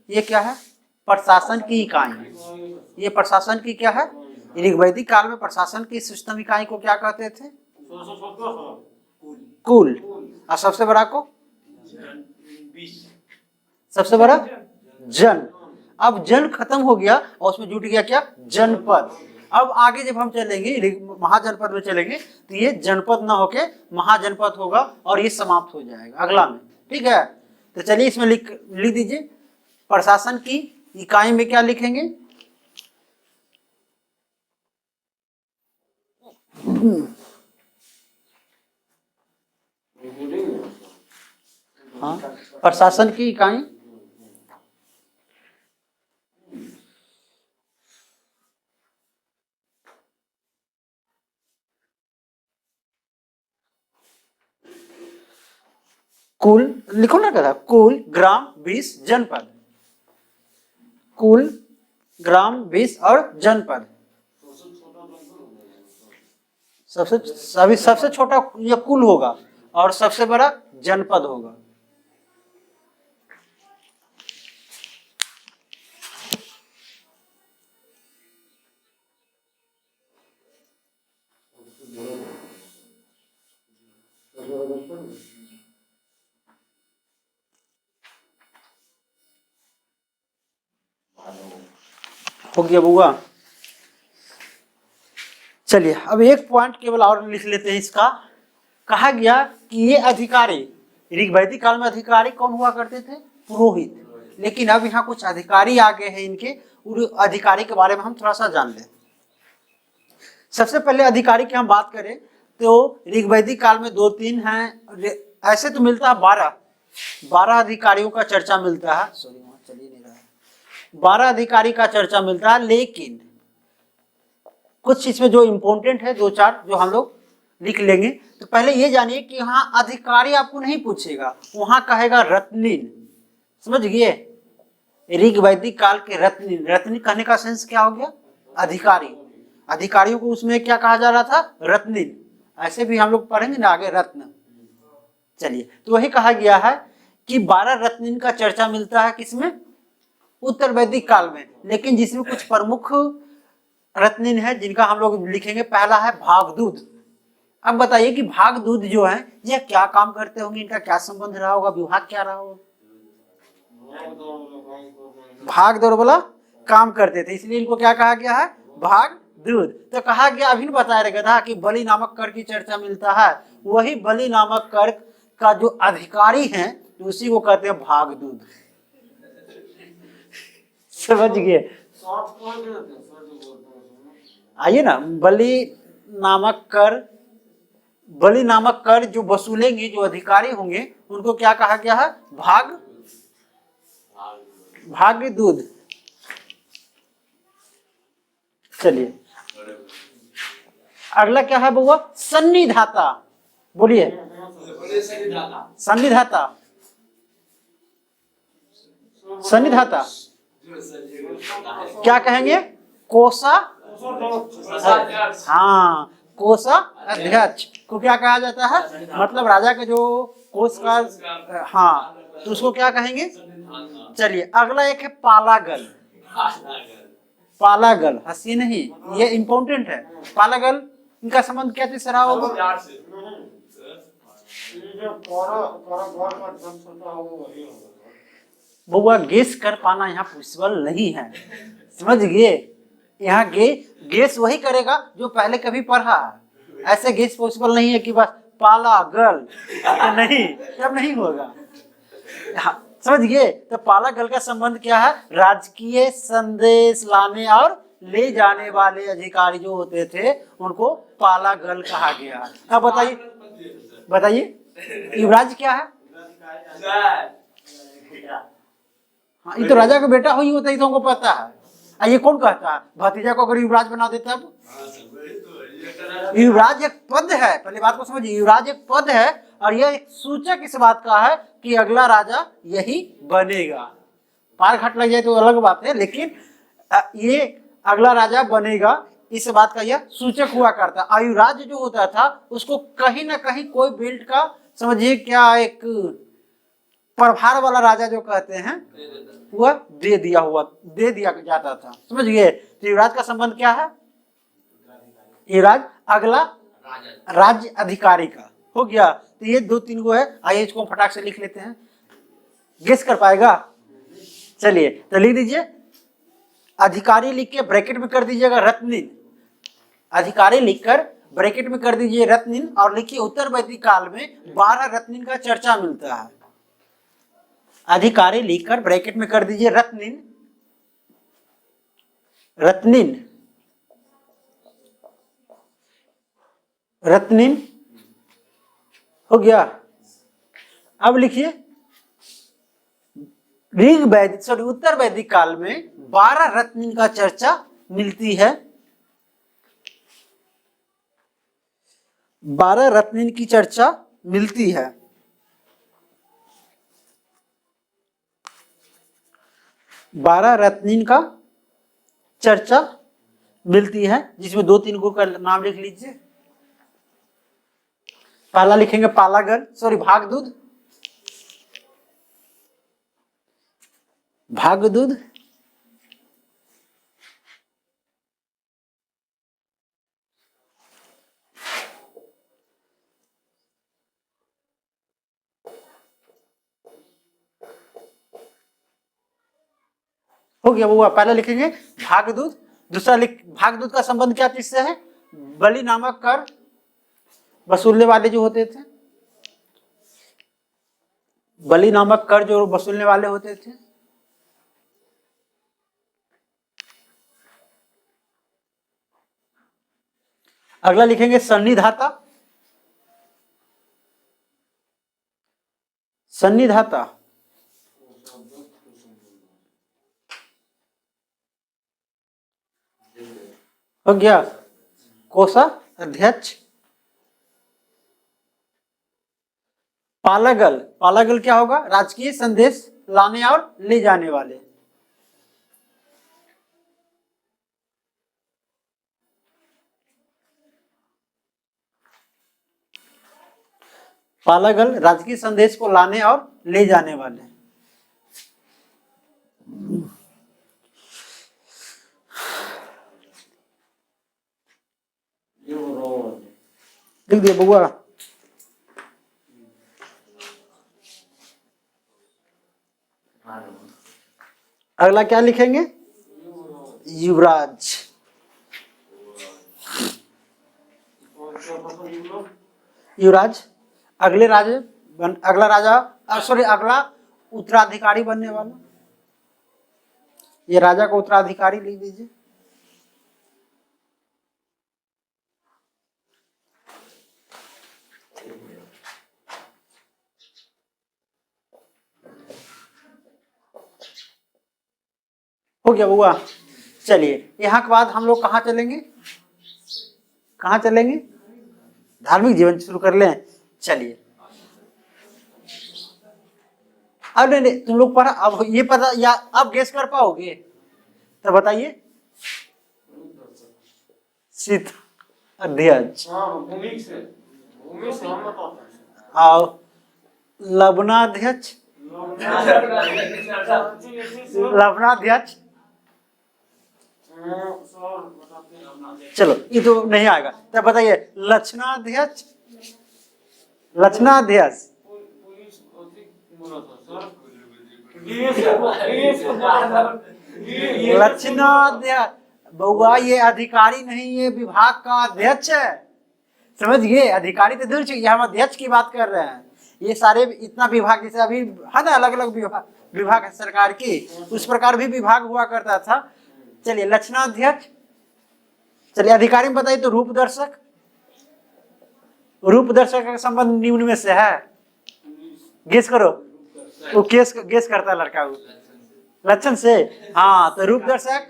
ये क्या है? प्रशासन की इकाई। ये प्रशासन की क्या है? वैदिक काल में प्रशासन की सिस्टम इकाई को क्या कहते थे? कुल। और सबसे बड़ा को? सबसे बड़ा जन। अब जन खत्म हो गया और उसमें जुट गया क्या? जनपद। अब आगे जब हम चलेंगे, महाजनपद में चलेंगे, तो ये जनपद ना होके महाजनपद होगा और ये समाप्त हो जाएगा अगला में। ठीक है, तो चलिए इसमें लिख दीजिए, प्रशासन की इकाई में क्या लिखेंगे? हाँ, प्रशासन की इकाई कुल, लिखो ना, क्या कुल ग्राम 20 जनपद। कुल ग्राम 20 और जनपद। सबसे छोटा ये कुल होगा और सबसे बड़ा जनपद होगा। हो गया बुआ? चलिए अब एक पॉइंट केवल और लिख लेते हैं इसका। कहा गया कि ये अधिकारी, ऋग वैदिक काल में अधिकारी कौन हुआ करते थे? पुरोहित। लेकिन अब यहाँ कुछ अधिकारी आ गए हैं इनके, उन अधिकारी के बारे में हम थोड़ा सा जान लें। सबसे पहले अधिकारी की हम बात करें तो ऋग वैदिक काल में 2-3 हैं, ऐसे तो मिलता है 12 अधिकारियों का चर्चा मिलता है। सॉरी वहां चल ही नहीं रहा है। 12 अधिकारी का चर्चा मिलता है, लेकिन कुछ इसमें जो इम्पोर्टेंट है 2-4 जो हम लोग लिख लेंगे। तो पहले ये जानिए कि यहाँ अधिकारी आपको नहीं पूछेगा, वहां कहेगा रत्निन। समझ गए? ऋग वैदिक काल के रत्निन, रत्निन कहने का सेंस क्या हो गया? अधिकारी। अधिकारियों को उसमें क्या कहा जा रहा था? रत्निन। ऐसे भी हम लोग पढ़ेंगे ना आगे, रत्न। चलिए, तो वही कहा गया है कि 12 रत्निन का चर्चा मिलता है किसमें? उत्तर वैदिक काल में। लेकिन जिसमें कुछ प्रमुख रत्निन है जिनका हम लोग लिखेंगे। पहला है भागदूत। अब बताइए कि भागदूत जो है ये क्या काम करते होंगे, इनका क्या संबंध रहा होगा, विभाग क्या रहा होगा? भाग दौड़ वाला काम करते थे, इसलिए इनको क्या कहा गया है? भागदूत। तो कहा गया, अभी बताया रहेगा था कि बलि नामक कर की चर्चा मिलता है। वही बलि नामक कर का जो अधिकारी है तो उसी को कहते हैं भागदूत। समझ गए? आइए ना, बलि नामक कर जो वसूलेंगे, जो अधिकारी होंगे, उनको क्या कहा गया है? भागदूत। चलिए अगला क्या है बउआ? सन्निधाता। बोलिए। सन्निधाता, सन्निधाता क्या कहेंगे? कोषा, हाँ, कोषा अध्यक्ष को क्या कहा जाता है? मतलब राजा के जो कोष का, हाँ, तो उसको क्या कहेंगे? चलिए अगला एक है पालागल। पालागल, हंसी नहीं, ये इंपॉर्टेंट है। पालागल, इनका संबंध क्या चीज से रहा होगा? बउआ गेस कर पाना यहाँ पॉसिबल नहीं है। समझ गए? यहाँ गेस वही करेगा जो पहले कभी पढ़ा है। ऐसे गेस पॉसिबल नहीं है कि बस पालागल, नहीं, तब नहीं होगा। समझ गए? तो पालागल का संबंध क्या है? राजकीय संदेश लाने और ले जाने वाले अधिकारी जो होते थे उनको पालागल कहा गया। अब बताइए युवराज क्या है? हाँ, ये तो राजा का बेटा हो ही होता है, तो हमको पता है। ये कौन कहता है? भतीजा को अगर युवराज बना देता है? युवराज एक पद है, पहले बात को समझिए। युवराज एक पद है और यह एक सूचक इस बात का है कि अगला राजा यही बनेगा। पार घाट लग जाए तो अलग बात है, लेकिन ये अगला राजा बनेगा इस बात का यह सूचक हुआ करता। आयुराज जो होता था उसको कहीं ना कहीं कोई बेल्ट का, समझिए क्या, एक प्रभार वाला राजा जो कहते हैं वह दे दिया जाता था। समझ गए? तो युवराज का संबंध क्या है? युवराज अगला राज्य अधिकारी का हो गया। तो ये 2-3 गो है। आइए इसको फटाक से लिख लेते हैं। गेस कर पाएगा? चलिए तो लिख दीजिए। अधिकारी लिख के ब्रैकेट में कर दीजिएगा रत्निन। अधिकारी लिखकर ब्रैकेट में कर दीजिए रत्निन और लिखिए उत्तर वैदिक काल में 12 रत्निन का चर्चा मिलता है। अधिकारी लिखकर ब्रैकेट में कर दीजिए रत्निन। रत्निन, रत्निन हो गया। अब लिखिए उत्तर वैदिक काल में 12 रत्निन का चर्चा मिलती है। 12 रत्निन की चर्चा मिलती है। 12 रत्निन का चर्चा मिलती है, जिसमें 2-3 गो का नाम लिख लीजिए। पहला लिखेंगे पालागल, भागदूत। भागदूत, हो गया। वो पहला लिखेंगे भागदूत। दूसरा भागदूत का संबंध क्या चीज से है? बलि नामक कर वसूलने वाले जो होते थे, बलि नामक कर जो वसूलने वाले होते थे। अगला लिखेंगे सन्निधाता। सन्निधाता हो गया कोषाध्यक्ष। पालागल, पालागल क्या होगा? राजकीय संदेश लाने और ले जाने वाले। पालागल राजकीय संदेश को लाने और ले जाने वाले। लिख दिया बउआ। अगला क्या लिखेंगे? युवराज। युवराज अगले राजा अगला राजा सॉरी अगला उत्तराधिकारी बनने वाला। ये राजा को उत्तराधिकारी लिख दीजिए। हो गया बुआ। चलिए यहाँ के बाद हम लोग कहाँ चलेंगे? कहाँ चलेंगे? धार्मिक जीवन शुरू कर लें। चलिए अब नहीं तुम लोग पढ़ा, अब ये पता या अब गेस कर पाओगे तो बताइए। शीत अध्यक्ष आओ लवणाध्यक्ष। लवणाध्यक्ष चलो ये तो नहीं आएगा, तब बताइए लक्षणाध्यक्ष। लक्षणाध्यक्ष लक्षणाध्यक्ष बउआ ये अधिकारी नहीं, ये विभाग का अध्यक्ष है, समझ गए? अधिकारी तो दूर चुकी, हम अध्यक्ष की बात कर रहे हैं। ये सारे इतना विभाग जैसे अभी है ना, अलग अलग विभाग है सरकार की, उस प्रकार भी विभाग हुआ करता था। चलिए लक्षणाध्यक्ष। चलिए अधिकारी में बताइए तो रूपदर्शक। रूपदर्शक का संबंध निम्न में से है, गेस करो। वो गेस करता है लड़का, वो लक्षण से। हाँ तो रूपदर्शक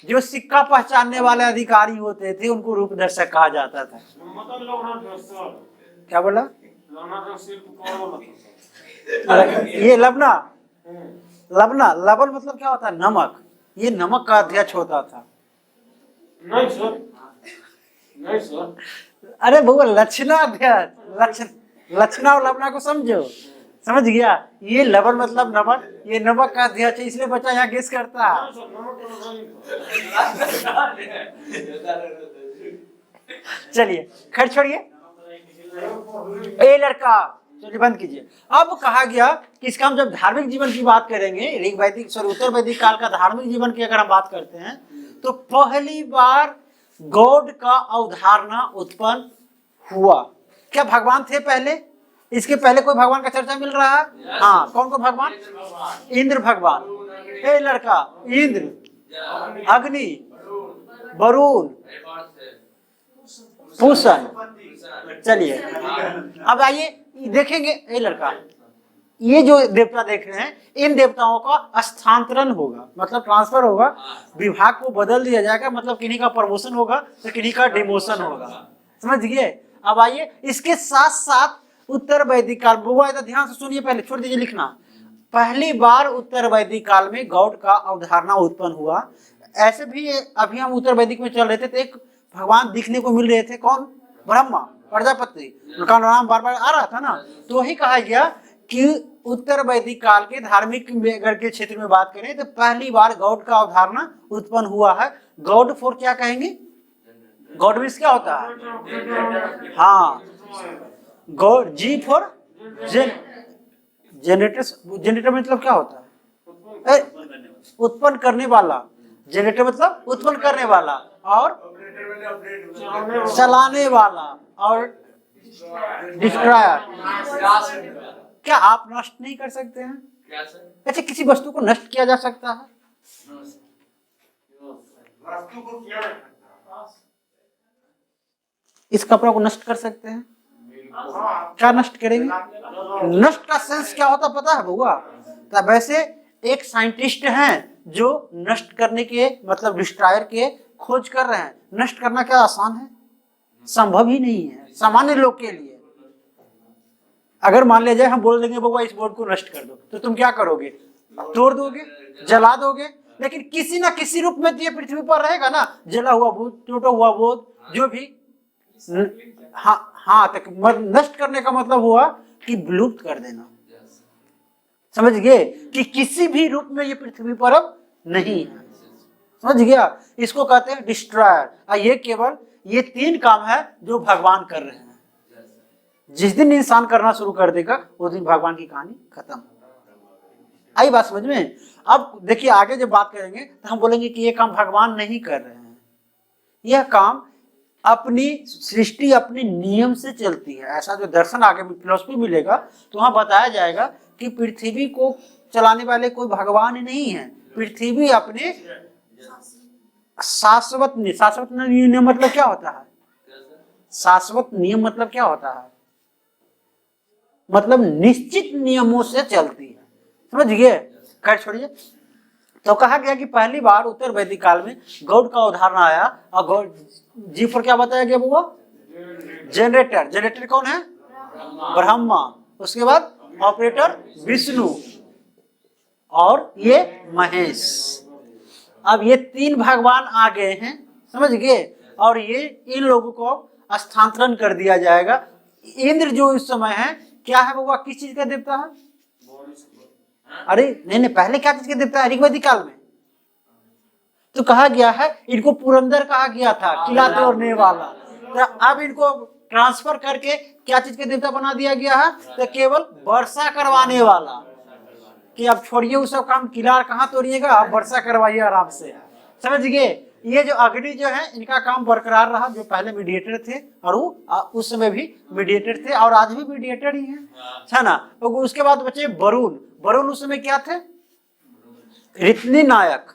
जो सिक्का पहचानने वाले अधिकारी होते थे उनको रूपदर्शक कहा जाता था। क्या बोला? ये लवना, लवना लवण मतलब क्या होता है? नमक। ये नमक का अध्यक्ष होता था। नहीं सर, नहीं सर। अरे बउआ लक्षणाध्यक्ष, लक्षणा और लवना को समझो, समझ गया? ये लवण मतलब नमक, ये नमक का अध्यक्ष है, इसलिए बच्चा यहाँ गेस करता है। चलिए खैर छोड़िए। ए लड़का चलिए बंद कीजिए। अब कहा गया कि इसका हम जब धार्मिक जीवन की बात करेंगे, ऋग वैदिक सॉरी उत्तर वैदिक काल का धार्मिक जीवन की अगर हम बात करते हैं तो पहली बार गॉड का अवधारणा उत्पन्न हुआ। क्या भगवान थे पहले? इसके पहले कोई भगवान का चर्चा मिल रहा है? हाँ कौन को भगवान? इंद्र भगवान। ए लड़का इंद्र, अग्नि, वरुण, पूषण। चलिए अब आइए देखेंगे। ए लड़का ये जो देवता देख रहे हैं, इन देवताओं का स्थानांतरण होगा, मतलब ट्रांसफर होगा, विभाग को बदल दिया जाएगा, मतलब किन्हीं का प्रमोशन होगा तो किन्हीं का डिमोशन होगा, समझ गए? अब आइए इसके साथ साथ उत्तर वैदिक काल, बुआ तो ध्यान से सुनिए, पहले छोड़ दीजिए लिखना। पहली बार उत्तर वैदिक काल में गॉड का अवधारणा उत्पन्न हुआ। ऐसे भी अभी हम उत्तर वैदिक में चल रहे थे तो एक भगवान दिखने को मिल रहे थे, कौन? ब्रह्मा, प्रजापति, उनका नाम बार बार आ रहा था ना। तो वही कहा गया कि उत्तर वैदिक काल के धार्मिक के क्षेत्र में बात करें तो पहली बार गॉड का अवधारणा उत्पन्न हुआ है। गॉड फॉर क्या कहेंगे? गॉड मीन्स क्या होता है? हाँ god, G for generator. Generator मतलब क्या होता है? उत्पन्न करने वाला। जनरेटर मतलब उत्पन्न करने वाला, और चलाने वाला। चलाने वाला, और डिस्ट्रॉयर। क्या आप नष्ट नहीं कर सकते हैं? अच्छा, किसी वस्तु को नष्ट किया जा सकता है? वस्तु को किया जाता है। इस कपड़ा को नष्ट कर सकते हैं? क्या नष्ट करेंगे? नष्ट का सेंस क्या होता पता है बउआ? तो वैसे एक साइंटिस्ट हैं जो नष्ट करने के मतलब डिस्ट्रॉयर के खोज कर रहे हैं। नष्ट करना क्या आसान है? संभव ही नहीं है सामान्य लोग के लिए। अगर मान लिया जाए हम बोल देंगे बउआ इस बोर्ड को नष्ट कर दो, तो तुम क्या करोगे? तोड़ दोगे, जला दोगे। लेकिन किसी ना किसी रूप में तो ये पृथ्वी पर रहेगा ना, जला हुआ बोर्ड, टूटा हुआ बोर्ड, जो भी। हाँ हाँ, तक नष्ट करने का मतलब हुआ कि विलुप्त कर देना। समझ गए कि किसी भी रूप में ये पृथ्वी पर अब नहीं है। समझ गया? इसको कहते हैं डिस्ट्रॉयर। ये केवल ये 3 काम है जो भगवान कर रहे हैं। जिस दिन इंसान करना शुरू कर देगा उस दिन भगवान की कहानी खत्म। आई बात समझ में? अब देखिए आगे जब बात करेंगे तो हम बोलेंगे कि ये काम भगवान नहीं कर रहे हैं। यह काम अपनी सृष्टि अपने नियम से चलती है। ऐसा जो दर्शन आगे फिलॉसफी मिलेगा तो वहां बताया जाएगा कि पृथ्वी को चलाने वाले कोई भगवान नहीं है। पृथ्वी अपने शाश्वत नियम मतलब क्या होता है? शाश्वत नियम मतलब क्या होता है? मतलब निश्चित नियमों से चलती है। समझ गए? खैर छोड़िए। तो कहा गया कि पहली बार उत्तर वैदिक काल में गॉड का उदाहरण आया, और गॉड जी पर क्या बताया गया वो? जनरेटर। जनरेटर कौन है? ब्रह्मा। उसके बाद ऑपरेटर विष्णु, और ये महेश। अब ये 3 भगवान आ गए हैं। समझ गए? और ये इन लोगों को स्थानांतरण कर दिया जाएगा। इंद्र जो इस समय है क्या है वो? किस चीज का देवता है? अरे नहीं, पहले क्या चीज का देवता है ऋग्वैदिक काल में? तो कहा गया है इनको पुरंदर कहा गया था, किला तोड़ने वाला। तो अब इनको ट्रांसफर करके क्या चीज के देवता बना दिया गया है? तो केवल वर्षा करवाने वाला। कि अब छोड़िए वो सब काम, किला कहाँ तोड़िएगा, आप वर्षा करवाइए आराम से। समझ गए? ये जो अग्नि जो है इनका काम बरकरार रहा, जो पहले मीडिएटर थे, और वो उस समय भी मीडिएटर थे और आज भी मीडिएटर ही है ना। तो उसके बाद बचे वरुण। वरुण उस समय क्या थे? ऋतनी नायक।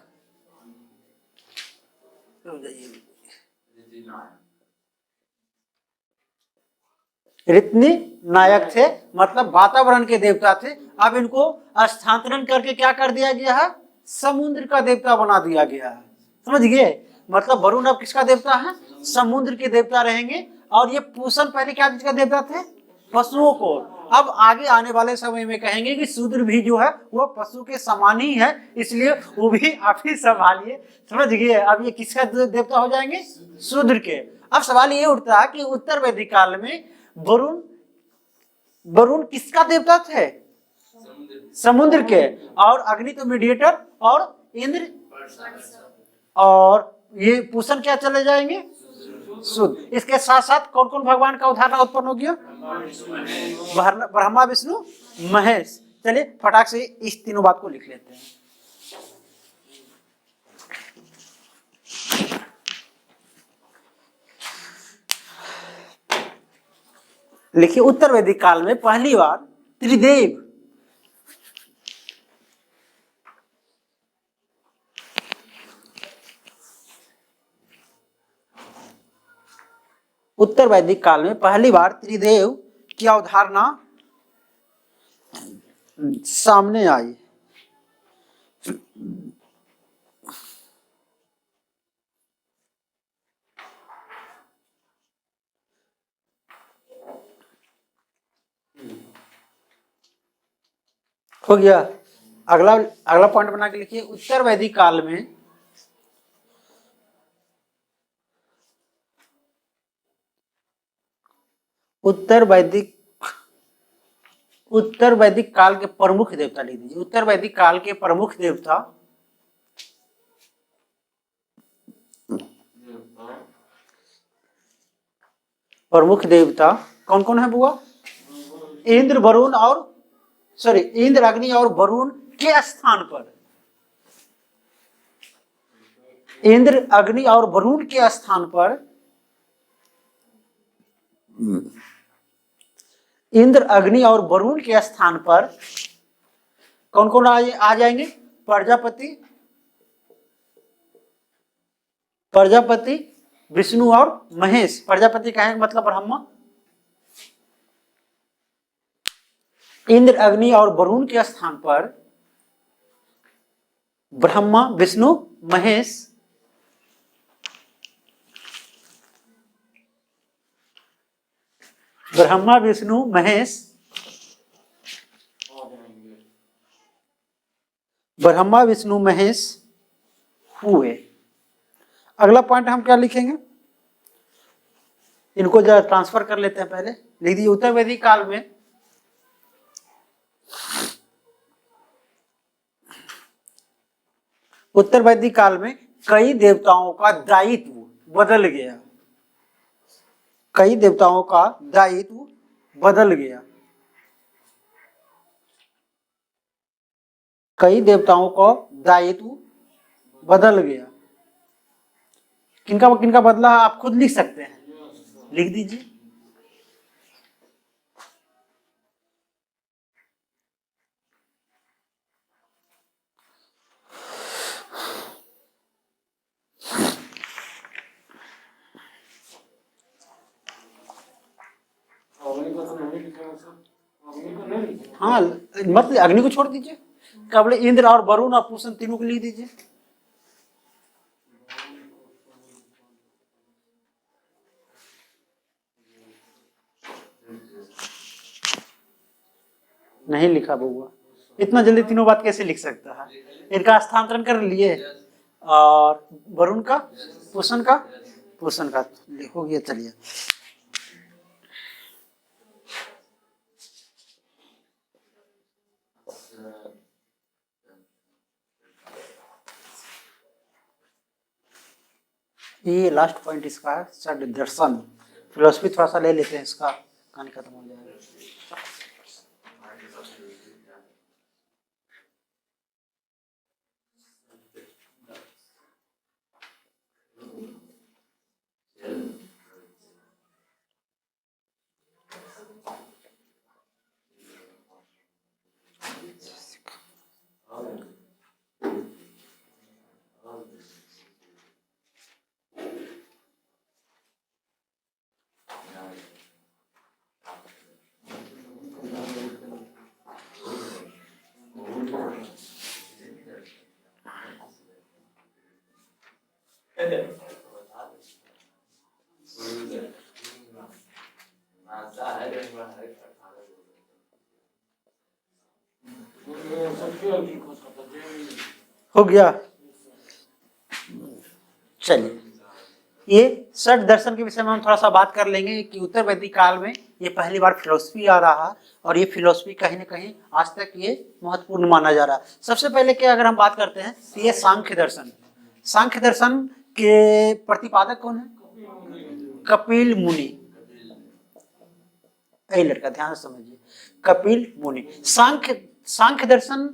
ऋतनी नायक थे, मतलब वातावरण के देवता थे। अब इनको स्थानांतरण करके क्या कर दिया गया है? समुद्र का देवता बना दिया गया है। समझ गए? मतलब वरुण अब किसका देवता है? समुद्र के देवता रहेंगे। और ये पूषण पहले क्या चीज का देवता थे? पशुओं को। अब आगे आने वाले समय में कहेंगे कि शूद्र भी जो है वो पशु के समान ही है, इसलिए वो भी आप ही संभालिए। समझ गए? अब ये किसका देवता हो जाएंगे? शूद्र के। अब सवाल ये उठता है कि उत्तर वैदिक काल में वरुण किसका देवता थे? समुद्र के। और अग्नि तो मीडिएटर, और इंद्र, और ये पूषण क्या चले जाएंगे? शुद्ध। इसके साथ साथ कौन कौन भगवान का उदाहरण उत्पन्न हो गया? ब्रह्मा विष्णु महेश। चलिए फटाक से इस तीनों बात को लिख लेते हैं। लिखिए, उत्तर वैदिक काल में पहली बार त्रिदेव उत्तर वैदिक काल में पहली बार त्रिदेव की अवधारणा सामने आई। हो गया? अगला पॉइंट बना के लिखिए, उत्तर वैदिक काल में उत्तर वैदिक काल के प्रमुख देवता लिख दीजिए। उत्तर वैदिक काल के प्रमुख देवता कौन कौन है बुआ? इंद्र, वरुण और इंद्र, अग्नि और वरुण के स्थान पर इंद्र अग्नि और वरुण के स्थान पर इंद्र अग्नि और वरुण के स्थान पर कौन कौन आ जाएंगे? प्रजापति, प्रजापति, विष्णु और महेश। प्रजापति कहेंगे मतलब ब्रह्मा। इंद्र अग्नि और वरुण के स्थान पर ब्रह्मा, विष्णु, महेश। ब्रह्मा, विष्णु, महेश। ब्रह्मा, विष्णु, महेश हुए। अगला पॉइंट हम क्या लिखेंगे? इनको जरा ट्रांसफर कर लेते हैं। पहले लिख दीजिए, उत्तर वैदिक काल में उत्तर वैदिक काल में कई देवताओं का दायित्व बदल गया। कई देवताओं का दायित्व बदल गया। कई देवताओं का दायित्व बदल गया। किनका किनका बदला आप खुद लिख सकते हैं, लिख दीजिए। हाँ, मतलब अग्नि को छोड़ दीजिए, केवल इंद्र और वरुण और पूषण तीनों को लिख दीजिए। नहीं लिखा बउआ, इतना जल्दी तीनों बात कैसे लिख सकता है? इनका स्थानांतरण कर लिए, और वरुण का, पूषण का, पूषण का हो गया। चलिए, ये लास्ट पॉइंट इसका है, षड दर्शन। फिलोसफी थोड़ा सा ले लेते हैं, इसका कहानी खत्म हो जाएगा। हो गया। चलिए, ये षड दर्शन के विषय में हम थोड़ा सा बात कर लेंगे कि उत्तर वैदिक काल में ये पहली बार फिलोसफी आ रहा, और ये फिलोसफी कहीं ना कहीं आज तक ये महत्वपूर्ण माना जा रहा है। सबसे पहले क्या अगर हम बात करते हैं तो ये सांख्य दर्शन। सांख्य दर्शन के प्रतिपादक कौन है? कपिल मुनि। ए लड़का ध्यान से समझिए, कपिल मुनि। सांख्य दर्शन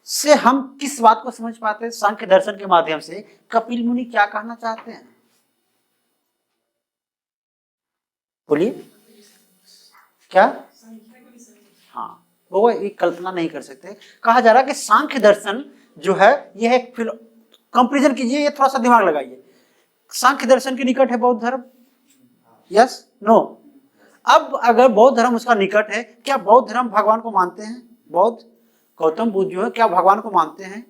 से हम किस बात को समझ पाते हैं? सांख्य दर्शन के माध्यम से कपिल मुनि क्या कहना चाहते हैं, बोलिए क्या? हाँ, वो एक कल्पना नहीं कर सकते। कहा जा रहा है कि सांख्य दर्शन जो है यह एक कंपेरिजन कीजिए, ये थोड़ा सा दिमाग लगाइए। सांख्य दर्शन के निकट है बौद्ध धर्म, यस नो? अब अगर बौद्ध धर्म उसका निकट है, क्या बौद्ध धर्म भगवान को मानते हैं? बौद्ध गौतम बुद्ध जो है क्या भगवान को मानते हैं?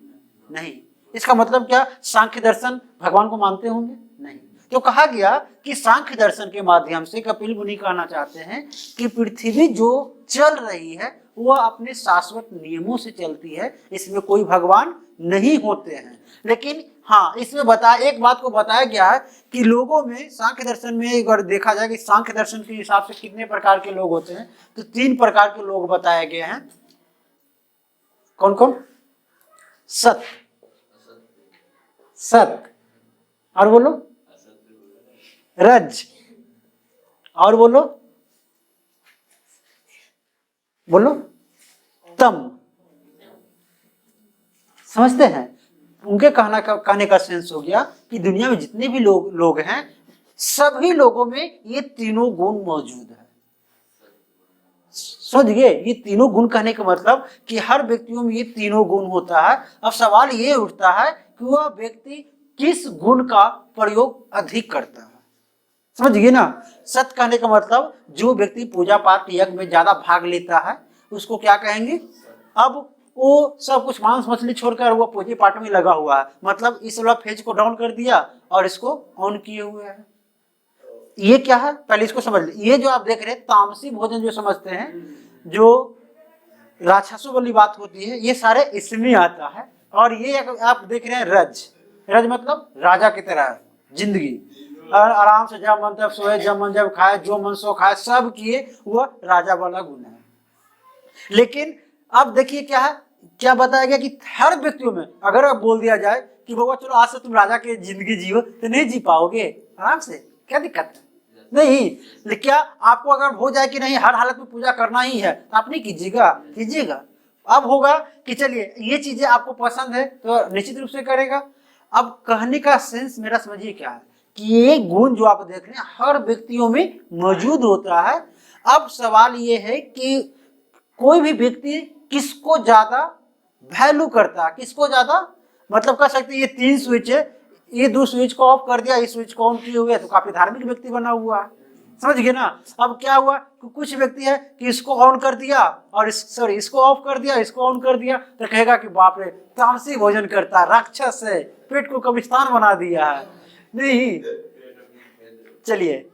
नहीं। इसका मतलब क्या सांख्य दर्शन भगवान को मानते होंगे? नहीं। तो कहा गया कि सांख्य दर्शन के माध्यम से कपिल मुनि कहना चाहते हैं कि पृथ्वी जो चल रही है वह अपने शाश्वत नियमों से चलती है, इसमें कोई भगवान नहीं होते हैं। लेकिन हाँ, इसमें एक बात को बताया गया है कि लोगों में सांख्य दर्शन में अगर देखा जाए कि सांख्य दर्शन के हिसाब से कितने प्रकार के लोग होते हैं, तो 3 प्रकार के लोग बताए गए हैं। कौन कौन? सत्य, सत्य, और बोलो रज, और बोलो तम। समझते हैं? उनके कहने का सेंस हो गया कि दुनिया में जितने भी लोग हैं, सभी लोगों में ये तीनों गुण मौजूद है। समझ गए? ये तीनों गुण कहने का मतलब कि हर व्यक्तियों में ये तीनों गुण होता है। अब सवाल ये उठता है कि वह व्यक्ति किस गुण का प्रयोग अधिक करता है। समझ गए ना? सत्य कहने का मतलब जो व्यक्ति पूजा पाठ यज्ञ में ज्यादा भाग लेता है उसको क्या कहेंगे? अब वो सब कुछ मांस मछली छोड़कर वो पूजा पाठ में लगा हुआ है, मतलब इस वाला फेज को डाउन कर दिया और इसको ऑन किए हुए है। ये क्या है पहले इसको समझ लीजिए। ये जो आप देख रहे हैं तामसी भोजन जो समझते हैं, जो राक्षसों वाली बात होती है, ये सारे इसमें आता है। और ये आप देख रहे हैं रज मतलब राजा की तरह जिंदगी, और आराम से जब मन तब सोए, जब मन जब खाए, जो मन सो खाए, सब किए, वो राजा वाला गुण है। लेकिन अब देखिए क्या है, क्या बताया गया कि हर व्यक्तियों में अगर अब बोल दिया जाए कि बाबा चलो आज से तुम राजा की जिंदगी जियो, तो नहीं जी पाओगे आराम से, क्या दिक्कत है? नहीं। लेकिन क्या आपको अगर हो जाए कि नहीं हर हालत में पूजा करना ही है, तो आप नहीं कीजिएगा। अब होगा कि चलिए ये चीजें आपको पसंद है तो निश्चित रूप से करेगा। अब कहने का सेंस मेरा समझिए क्या है कि ये गुण जो आप देख रहे हैं हर व्यक्तियों में मौजूद होता है। अब सवाल ये है कि कोई भी व्यक्ति किसको ज्यादा वैल्यू करता है, किसको ज्यादा, मतलब कह सकते हैं ये 3 स्विच है, ये 2 स्विच को ऑफ कर दिया, इस स्विच को ऑन किए हुए, तो काफी धार्मिक व्यक्ति बना हुआ है। समझ गए ना? अब क्या हुआ कि कुछ व्यक्ति है कि इसको ऑन कर दिया और इसको ऑफ कर दिया, इसको ऑन कर दिया, तो कहेगा कि बाप रे तामसी भोजन करता है, राक्षस है, पेट को कब्रिस्तान बना दिया है। नहीं, चलिए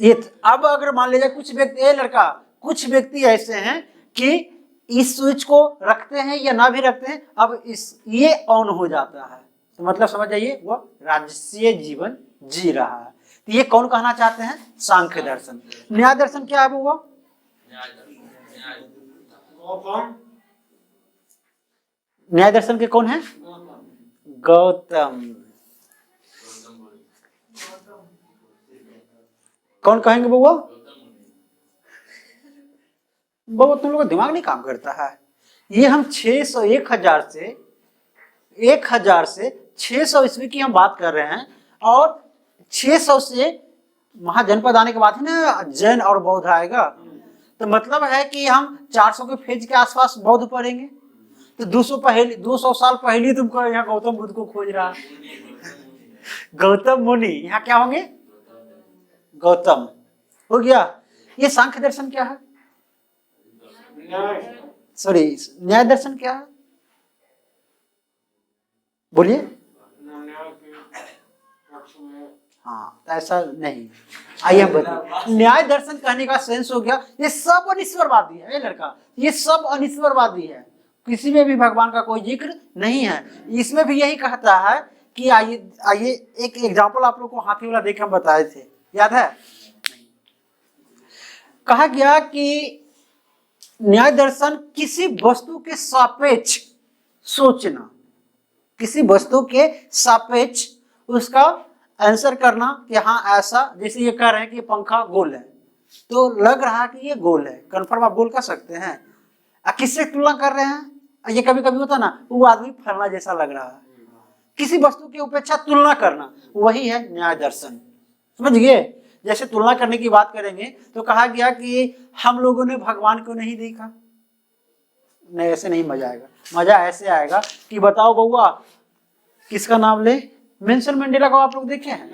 ये अब अगर मान लीजिए कुछ व्यक्ति कुछ व्यक्ति ऐसे हैं कि इस स्विच को रखते हैं या ना भी रखते हैं, अब ये ऑन हो जाता है, तो मतलब समझ जाइए वो राजसीय जीवन जी रहा है। तो ये कौन कहना चाहते हैं? सांख्य दर्शन। न्याय दर्शन क्या है वो? न्याय दर्शन के कौन है? गौतम। कौन कहेंगे बउआ? बउआ तुम लोग का दिमाग नहीं काम करता है। ये हम 600 1000 से 600 ईस्वी की हम बात कर रहे हैं, और 600 से महाजनपद आने के बाद ही ना जैन और बौद्ध आएगा, तो मतलब है कि हम 400 के फेज के आसपास बौद्ध पढ़ेंगे। तो 200 साल पहले तुमको यहाँ गौतम बुद्ध को खोज रहा, गौतम मुनि यहाँ क्या होंगे? गौतम हो गया। ये सांख्य दर्शन क्या है? सॉरी, न्याय दर्शन क्या है? बोलिए। हाँ, ऐसा नहीं। आइए हम बताइए। न्याय दर्शन कहने का सेंस हो गया ये सब अनिश्वरवादी है। लड़का, ये सब अनिश्वरवादी है, किसी में भी भगवान का कोई जिक्र नहीं है। इसमें भी यही कहता है कि आइए एक एग्जांपल आप लोग को हाथी वाला देख हम बताए थे, याद है? कहा गया कि न्याय दर्शन किसी वस्तु के सापेक्ष सोचना, किसी वस्तु के सापेक्ष उसका आंसर करना कि हाँ ऐसा, जैसे ये कह रहे हैं कि पंखा गोल है, तो लग रहा है कि ये गोल है, कंफर्म आप गोल कर सकते हैं। किससे तुलना कर रहे हैं? ये कभी कभी होता ना, वो आदमी फलना जैसा लग रहा है, किसी वस्तु की उपेक्षा तुलना करना, वही है न्याय दर्शन। समझ गए? जैसे तुलना करने की बात करेंगे तो कहा गया कि हम लोगों ने भगवान को नहीं देखा, नहीं ऐसे नहीं मजा आएगा। मजा ऐसे आएगा कि बताओ बउआ किसका नाम ले? नेल्सन मंडेला को आप लोग देखे हैं?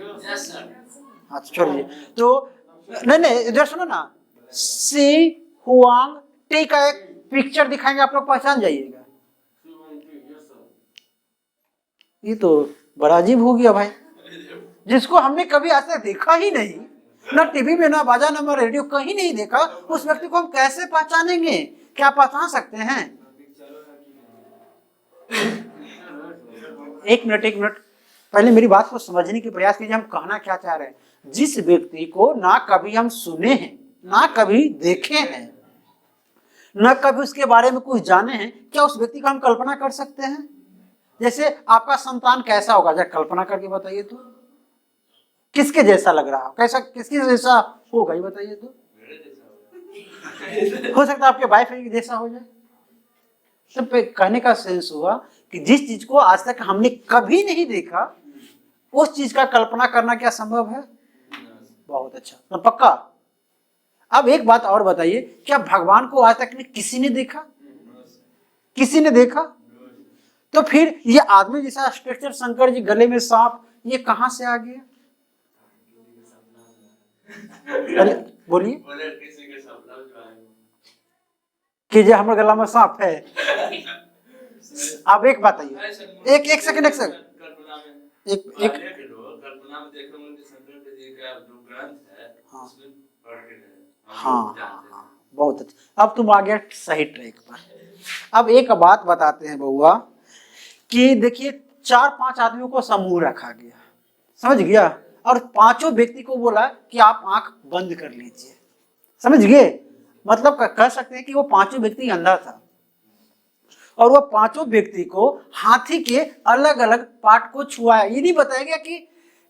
हाँ छोड़िए, तो नहीं इधर सुनो ना, सी हुआंग टी का एक पिक्चर दिखाएंगे, आप लोग पहचान जाइएगा। ये तो बड़ा अजीब हो गया भाई, जिसको हमने कभी ऐसा देखा ही नहीं, ना टीवी में, ना बाजा, ना रेडियो, कहीं नहीं देखा, उस व्यक्ति को हम कैसे पहचानेंगे? क्या पहचान सकते हैं? एक मिनट पहले मेरी बात को समझने की प्रयास कीजिए। हम कहना क्या चाह रहे हैं? जिस व्यक्ति को ना कभी हम सुने हैं, ना कभी देखे हैं, ना कभी उसके बारे में कुछ जाने हैं, क्या उस व्यक्ति को हम कल्पना कर सकते हैं? जैसे आपका संतान कैसा होगा, जरा कल्पना करके बताइए तो, किसके जैसा लग रहा है? कैसा, किसके जैसा होगा ये बताइए तो। हो सकता है आपके वाइफ जैसा हो जाए। तो कहने का सेंस हुआ कि जिस चीज को आज तक हमने कभी नहीं देखा उस चीज का कल्पना करना क्या संभव है? बहुत अच्छा, तो पक्का। अब एक बात और बताइए, क्या भगवान को आज तक किसी ने देखा? किसी ने देखा? तो फिर ये आदमी जैसा स्ट्रक्चर, शंकर जी गले में सांप, ये कहां से आ गया? अरे बोलिए। कि जो हमारे गला में सांप है। अब एक बात आइए, एक सेकंड एक हाँ, बहुत अच्छा। अब तुम आ गया सही ट्रैक पर। अब एक बात बताते हैं बउआ कि देखिए 4-5 आदमियों को समूह रखा गया, समझ गया, और 5 व्यक्ति को बोला कि आप आंख बंद कर लीजिए, समझ गए? मतलब कह सकते हैं कि वो 5 व्यक्ति अंधा था और वो 5 व्यक्ति को हाथी के अलग अलग पार्ट को छुआया। ये नहीं बताया गया कि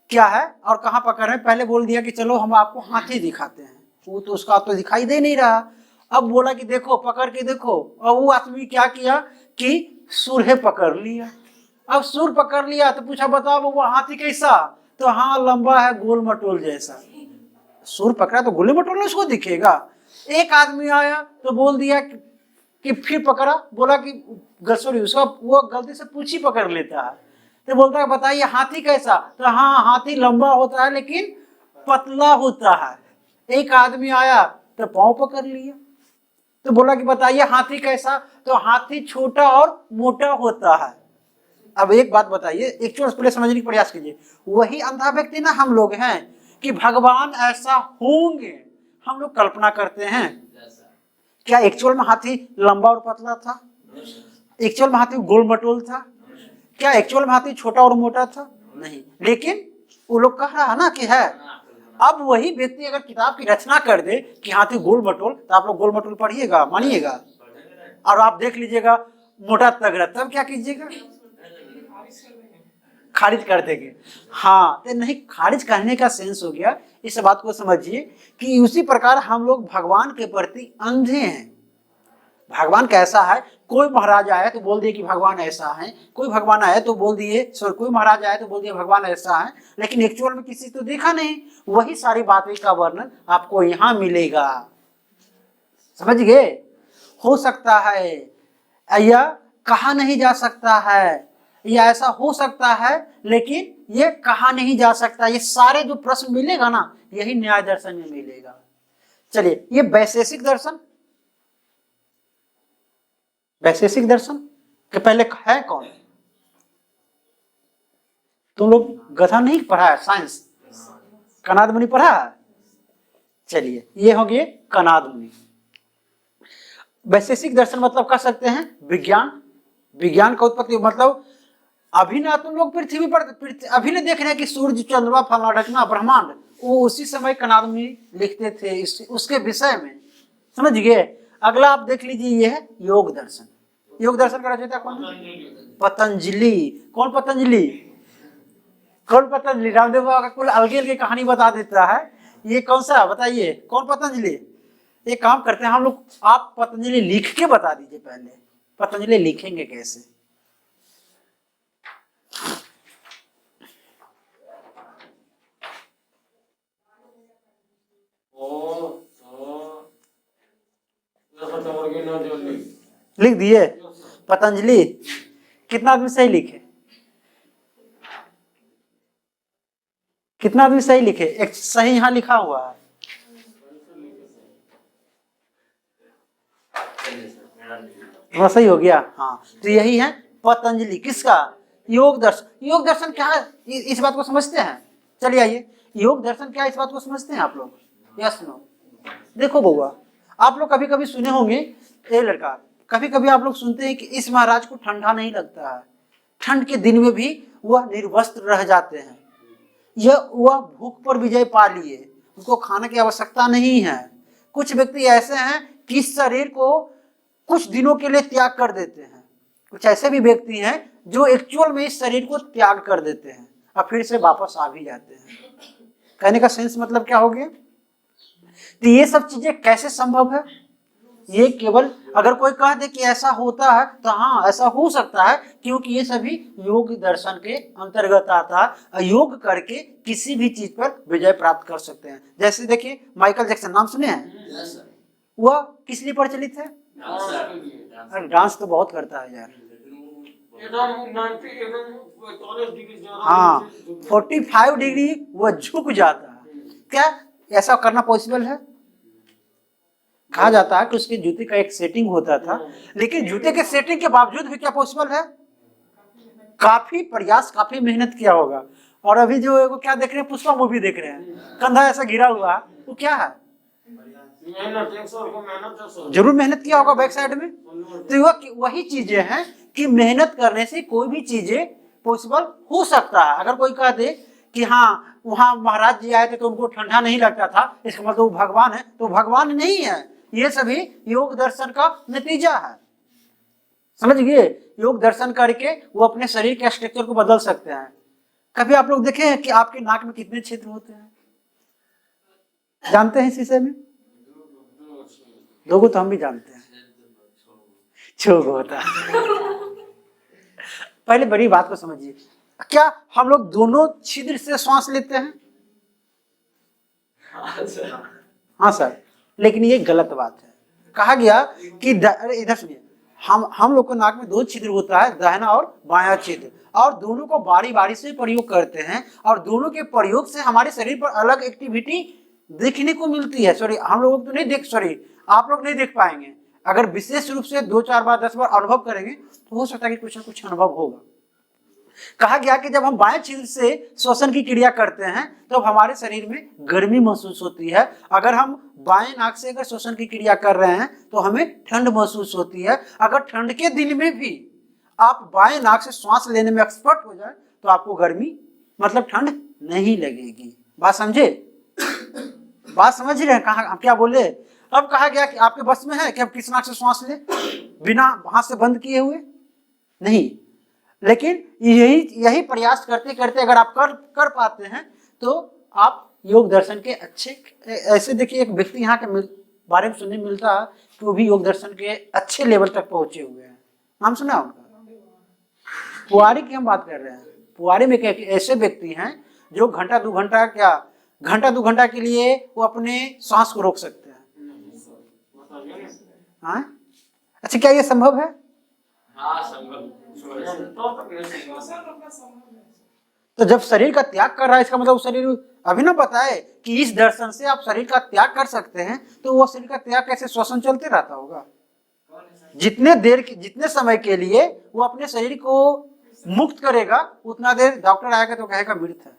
क्या है और कहाँ पकड़ है, पहले बोल दिया कि चलो हम आपको हाथी दिखाते हैं। वो तो उसका तो दिखाई दे नहीं रहा। अब बोला कि देखो पकड़ के देखो, और वो आदमी क्या किया कि सूर्य पकड़ लिया। अब सूर्य पकड़ लिया तो पूछा बताओ वो हाथी कैसा? तो हाँ लंबा है, गोल मटोल जैसा। सूर्य पकड़ा तो गोले मटोल उसको दिखेगा। एक आदमी आया तो बोल दिया कि फिर पकड़ा, बोला कि सॉरी उसका वो गलती से पूंछी पकड़ लेता है, तो बोलता है बताइए हाथी कैसा? तो हाँ हाथी लंबा होता है लेकिन पतला होता है। एक आदमी आया तो पांव पकड़ लिया, तो बोला कि बताइए हाथी कैसा? तो हाथी छोटा और मोटा होता है। अब एक बात बताइए, एक चोर पहले समझने का प्रयास कीजिए, वही अंधा व्यक्ति ना हम लोग हैं कि भगवान ऐसा होंगे हम लोग कल्पना करते हैं। क्या एक्चुअल में हाथी लंबा और पतला था? एक्चुअल में हाथी गोल मटोल था? क्या एक्चुअल में हाथी छोटा और मोटा था? नहीं, लेकिन वो लोग कह रहा है ना कि है। अब वही व्यक्ति अगर किताब की रचना कर दे कि हाथी गोल मटोल, तो आप लोग गोल मटोल पढ़िएगा, मानिएगा, और आप देख लीजिएगा मोटा तगड़ा, तब क्या कीजिएगा? खारिज कर देंगे। हाँ, तो नहीं, खारिज करने का सेंस हो गया। इस बात को समझिए कि उसी प्रकार हम लोग भगवान के प्रति अंधे हैं। भगवान कैसा है? कोई महाराज आया तो बोल दिए कि भगवान ऐसा है, कोई भगवान आया तो बोल दिए, कोई महाराज आया तो बोल दिए भगवान ऐसा है, लेकिन एक्चुअल में किसी तो देखा नहीं। वही सारी बातें का वर्णन आपको यहाँ मिलेगा, समझ गए? हो सकता है या कहा नहीं जा सकता है, या ऐसा हो सकता है लेकिन ये कहा नहीं जा सकता। ये सारे जो प्रश्न मिलेगा ना, यही न्याय दर्शन में मिलेगा। चलिए, ये वैशेषिक दर्शन, वैशेषिक दर्शन के पहले है कौन? तुम लोग गधा नहीं पढ़ा है, साइंस कनाद मुनि पढ़ा है? चलिए, ये हो गए कनाद मुनि। वैशेषिक दर्शन मतलब कह सकते हैं विज्ञान। विज्ञान का उत्पत्ति मतलब अभी ना तुम लोग पृथ्वी पर अभी ने देख रहे हैं कि सूर्य चंद्रमा फलना ढकना ब्रह्मांड, वो उसी समय कनाद मुनि लिखते थे उसके विषय में, समझ गए? अगला आप देख लीजिए, ये है योग दर्शन। योग दर्शन का रचयिता कौन? पतंजलि। कौन पतंजलि? कौन पतंजलि? रामदेव बाबा का कुल अलगे अलगे कहानी बता देता है। ये कौन सा बताइए, कौन पतंजलि? एक काम करते हैं हम लोग, आप पतंजलि लिख के बता दीजिए पहले। पतंजलि लिखेंगे कैसे? लिख दिए पतंजलि। कितना आदमी सही लिखे? कितना आदमी सही लिखे? एक सही यहाँ लिखा हुआ है। वह सही हो गया। हाँ, तो यही है पतंजलि। किसका? योग दर्शन। योग दर्शन क्या है, इस बात को समझते हैं? चलिए आइए, योग दर्शन क्या है इस बात को समझते हैं आप लोग? Yes no? देखो बउआ, आप लोग कभी कभी सुने होंगे, ए लड़का, कभी कभी आप लोग सुनते हैं कि इस महाराज को ठंडा नहीं लगता है, ठंड के दिन में भी वह निर्वस्त्र रह जाते हैं, वह भूख पर विजय पा लिए, उनको खाने की आवश्यकता नहीं है। कुछ व्यक्ति ऐसे हैं कि इस शरीर को कुछ दिनों के लिए त्याग कर देते हैं। कुछ ऐसे भी व्यक्ति हैं जो एक्चुअल में इस शरीर को त्याग कर देते हैं और फिर से वापस आ भी जाते हैं। कहने का सेंस मतलब क्या हो गया? तो ये सब चीजें कैसे संभव है? ये केवल अगर कोई कह दे कि ऐसा होता है तो हाँ ऐसा हो सकता है, क्योंकि ये सभी योग दर्शन के अंतर्गत आता है। योग करके किसी भी चीज पर विजय प्राप्त कर सकते हैं। जैसे देखिए माइकल जैक्सन, नाम सुने हैं? वह किस लिए प्रचलित है? अरे डांस तो बहुत करता है यार। हाँ 45 डिग्री वह झुक जाता है। क्या ऐसा करना पॉसिबल है? कहा जाता है कि उसके जूते का एक सेटिंग होता था, लेकिन जूते के सेटिंग के बावजूद भी क्या पॉसिबल है? काफी प्रयास, काफी मेहनत किया होगा। और अभी जो वो क्या देख रहे हैं, पुष्पा मूवी देख रहे हैं, कंधा ऐसा गिरा हुआ, वो क्या है? जरूर मेहनत किया होगा बैक साइड में। तो वही चीजें हैं कि मेहनत करने से कोई भी चीजें पॉसिबल हो सकता है। अगर कोई कह दे कि हाँ वहां महाराज जी आए थे तो उनको ठंडा नहीं लगता था, इसका मतलब वो भगवान है, तो भगवान नहीं है। ये सभी योग दर्शन का नतीजा है। समझ गए? योग दर्शन करके वो अपने शरीर के स्ट्रक्चर को बदल सकते हैं। कभी आप लोग देखे हैं कि आपके नाक में कितने छिद्र होते हैं? जानते हैं इस विषय में? 2 तो हम भी जानते हैं, 6 होता है। पहले बड़ी बात को समझिए, क्या हम लोग दोनों छिद्र से श्वास लेते हैं? हाँ सर, लेकिन ये गलत बात है। कहा गया कि इधर सुनिए, हम लोग को नाक में 2 छिद्र होता है, दाहिना और बायां छिद्र, और दोनों को बारी बारी से प्रयोग करते हैं, और दोनों के प्रयोग से हमारे शरीर पर अलग एक्टिविटी देखने को मिलती है। सॉरी हम लोग तो नहीं देख, सॉरी आप लोग नहीं देख पाएंगे। अगर विशेष रूप से 2-4 बार 10 बार अनुभव करेंगे तो हो सकता है कि कुछ ना कुछ अनुभव होगा। कहा गया कि जब हम बाएं छिद्र से श्वसन की क्रिया करते हैं तो हमारे शरीर में गर्मी महसूस होती है। अगर हम बाएं नाक से अगर श्वसन की क्रिया कर रहे हैं तो हमें ठंड महसूस होती है। अगर ठंड के दिन में भी आप बाएं नाक से श्वास लेने में एक्सपर्ट हो जाए तो आपको गर्मी मतलब ठंड नहीं लगेगी। बात समझे? बात समझ रहे हैं? कहा क्या बोले? अब कहा गया कि आपके बस में है कि आप किस नाक से श्वास ले बिना हाथ से बंद किए हुए? नहीं। लेकिन यही प्रयास करते करते अगर आप कर पाते हैं तो आप योग दर्शन के अच्छे, ऐसे देखिए एक व्यक्ति यहाँ के बारे में सुनने मिलता है कि वो भी योग दर्शन के अच्छे लेवल तक पहुंचे हुए हैं। नाम सुना उनका? पुआरी की हम बात कर रहे हैं। पुआरी में ऐसे व्यक्ति हैं जो घंटा 2 घंटा के लिए वो अपने सांस को रोक सकते हैं। हाँ? अच्छा, क्या ये संभव है? तो जब शरीर का त्याग कर रहा है इसका मतलब शरीर अभी ना बताए कि इस दर्शन से आप शरीर का त्याग कर सकते हैं, तो वो शरीर का त्याग कैसे श्वसन चलते रहता होगा? जितने समय के लिए वो अपने शरीर को मुक्त करेगा उतना देर डॉक्टर आएगा तो कहेगा मृत है,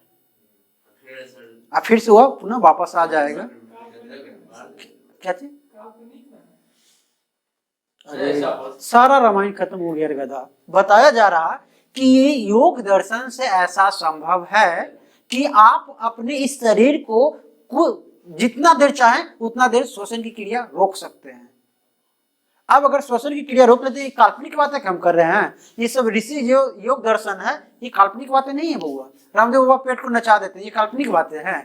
और फिर से वो पुनः वापस आ जाएगा। क्या चीज? अरे सारा रामायण खत्म हो गया गधा। बताया जा रहा कि ये योग दर्शन से ऐसा संभव है कि आप अपने इस शरीर को जितना देर चाहें उतना देर श्वसन की क्रिया रोक सकते हैं। अब अगर श्वसन की क्रिया रोक लेते, ये काल्पनिक बातें हम कर रहे हैं, ये सब ऋषि जो योग दर्शन है ये काल्पनिक बातें नहीं है बउआ। रामदेव बाबा पेट को नचा देते हैं, ये काल्पनिक बातें हैं।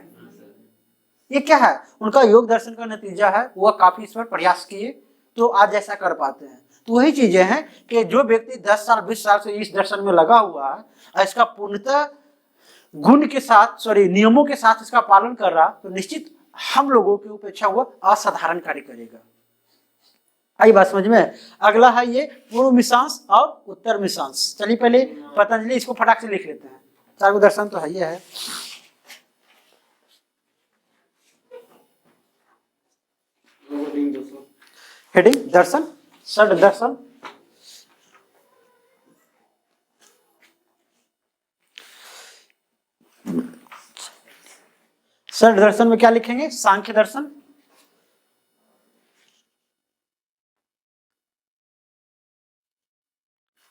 ये क्या है? उनका योग दर्शन का नतीजा है, वह काफी इस पर प्रयास किए तो आज ऐसा कर पाते हैं। तो वही चीजें हैं कि जो व्यक्ति 10 साल 20 साल से इस दर्शन में लगा हुआ है, इसका पूर्णतः गुण के साथ, सॉरी नियमों के साथ इसका पालन कर रहा, तो निश्चित हम लोगों की अपेक्षा वो असाधारण कार्य करेगा। आई बात समझ में? अगला है ये पूर्व मीमांस और उत्तर मीमांस। चलिए पहले पतंजलि, इसको फटाक से लिख लेते हैं। 4 दर्शन तो है ये है। हेडिंग दर्शन, षड दर्शन। षड दर्शन में क्या लिखेंगे? सांख्य दर्शन,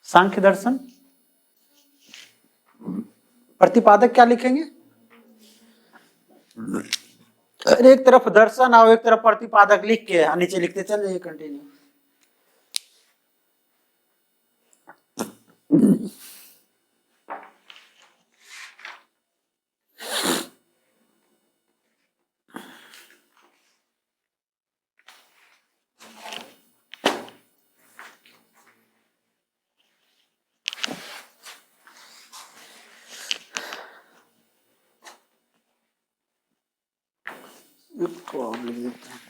सांख्य दर्शन। प्रतिपादक क्या लिखेंगे? एक तरफ दर्शन और एक तरफ प्रतिपादक लिख के नीचे लिखते चल जाइए, कंटिन्यू। इसको और लिख देते हैं।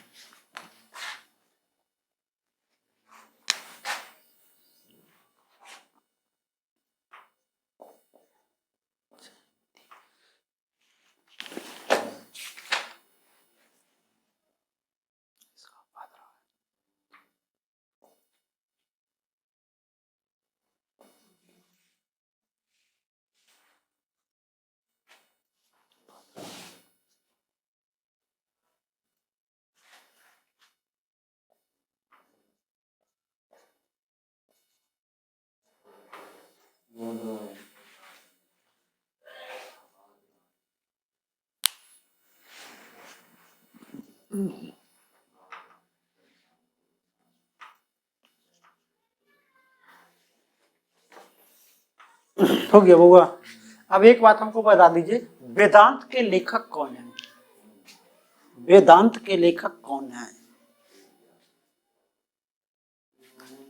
हो गया बउआ। अब एक बात हमको बता दीजिए, वेदांत के लेखक कौन है? वेदांत के लेखक कौन है?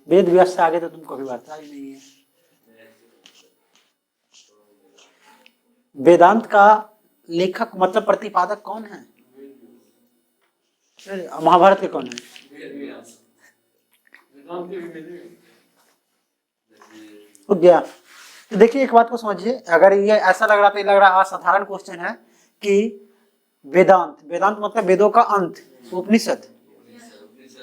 वेद व्यास से आगे तो तुम कभी बढ़ता ही नहीं है। वेदांत का लेखक मतलब प्रतिपादक कौन है? महाभारत के कौन है? हो गया। तो देखिए एक बात को समझिए, अगर ये ऐसा लग रहा तो ये लग रहा असाधारण क्वेश्चन है कि वेदांत, वेदांत मतलब वेदों का अंत, उपनिषद,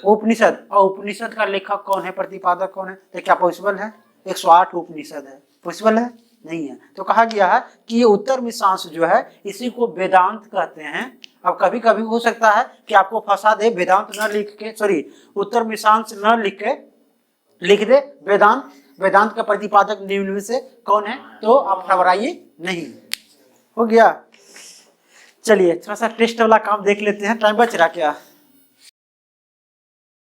उपनिषद, और उपनिषद का लेखक कौन है, प्रतिपादक कौन है? तो क्या पॉसिबल है? 108 उपनिषद है, पॉसिबल है? नहीं है। तो कहा गया है कि ये उत्तर मीमांसा जो है इसी को वेदांत कहते हैं। अब कभी कभी हो सकता है कि आपको फंसा दे, वेदांत न लिख के, सॉरी उत्तर मीमांसा न लिख के लिख दे वेदांत, वेदांत का प्रतिपादक निम्न में से कौन है, तो आप घबराइए नहीं। हो गया। चलिए थोड़ा सा टेस्ट वाला काम देख लेते हैं, टाइम बच रहा क्या?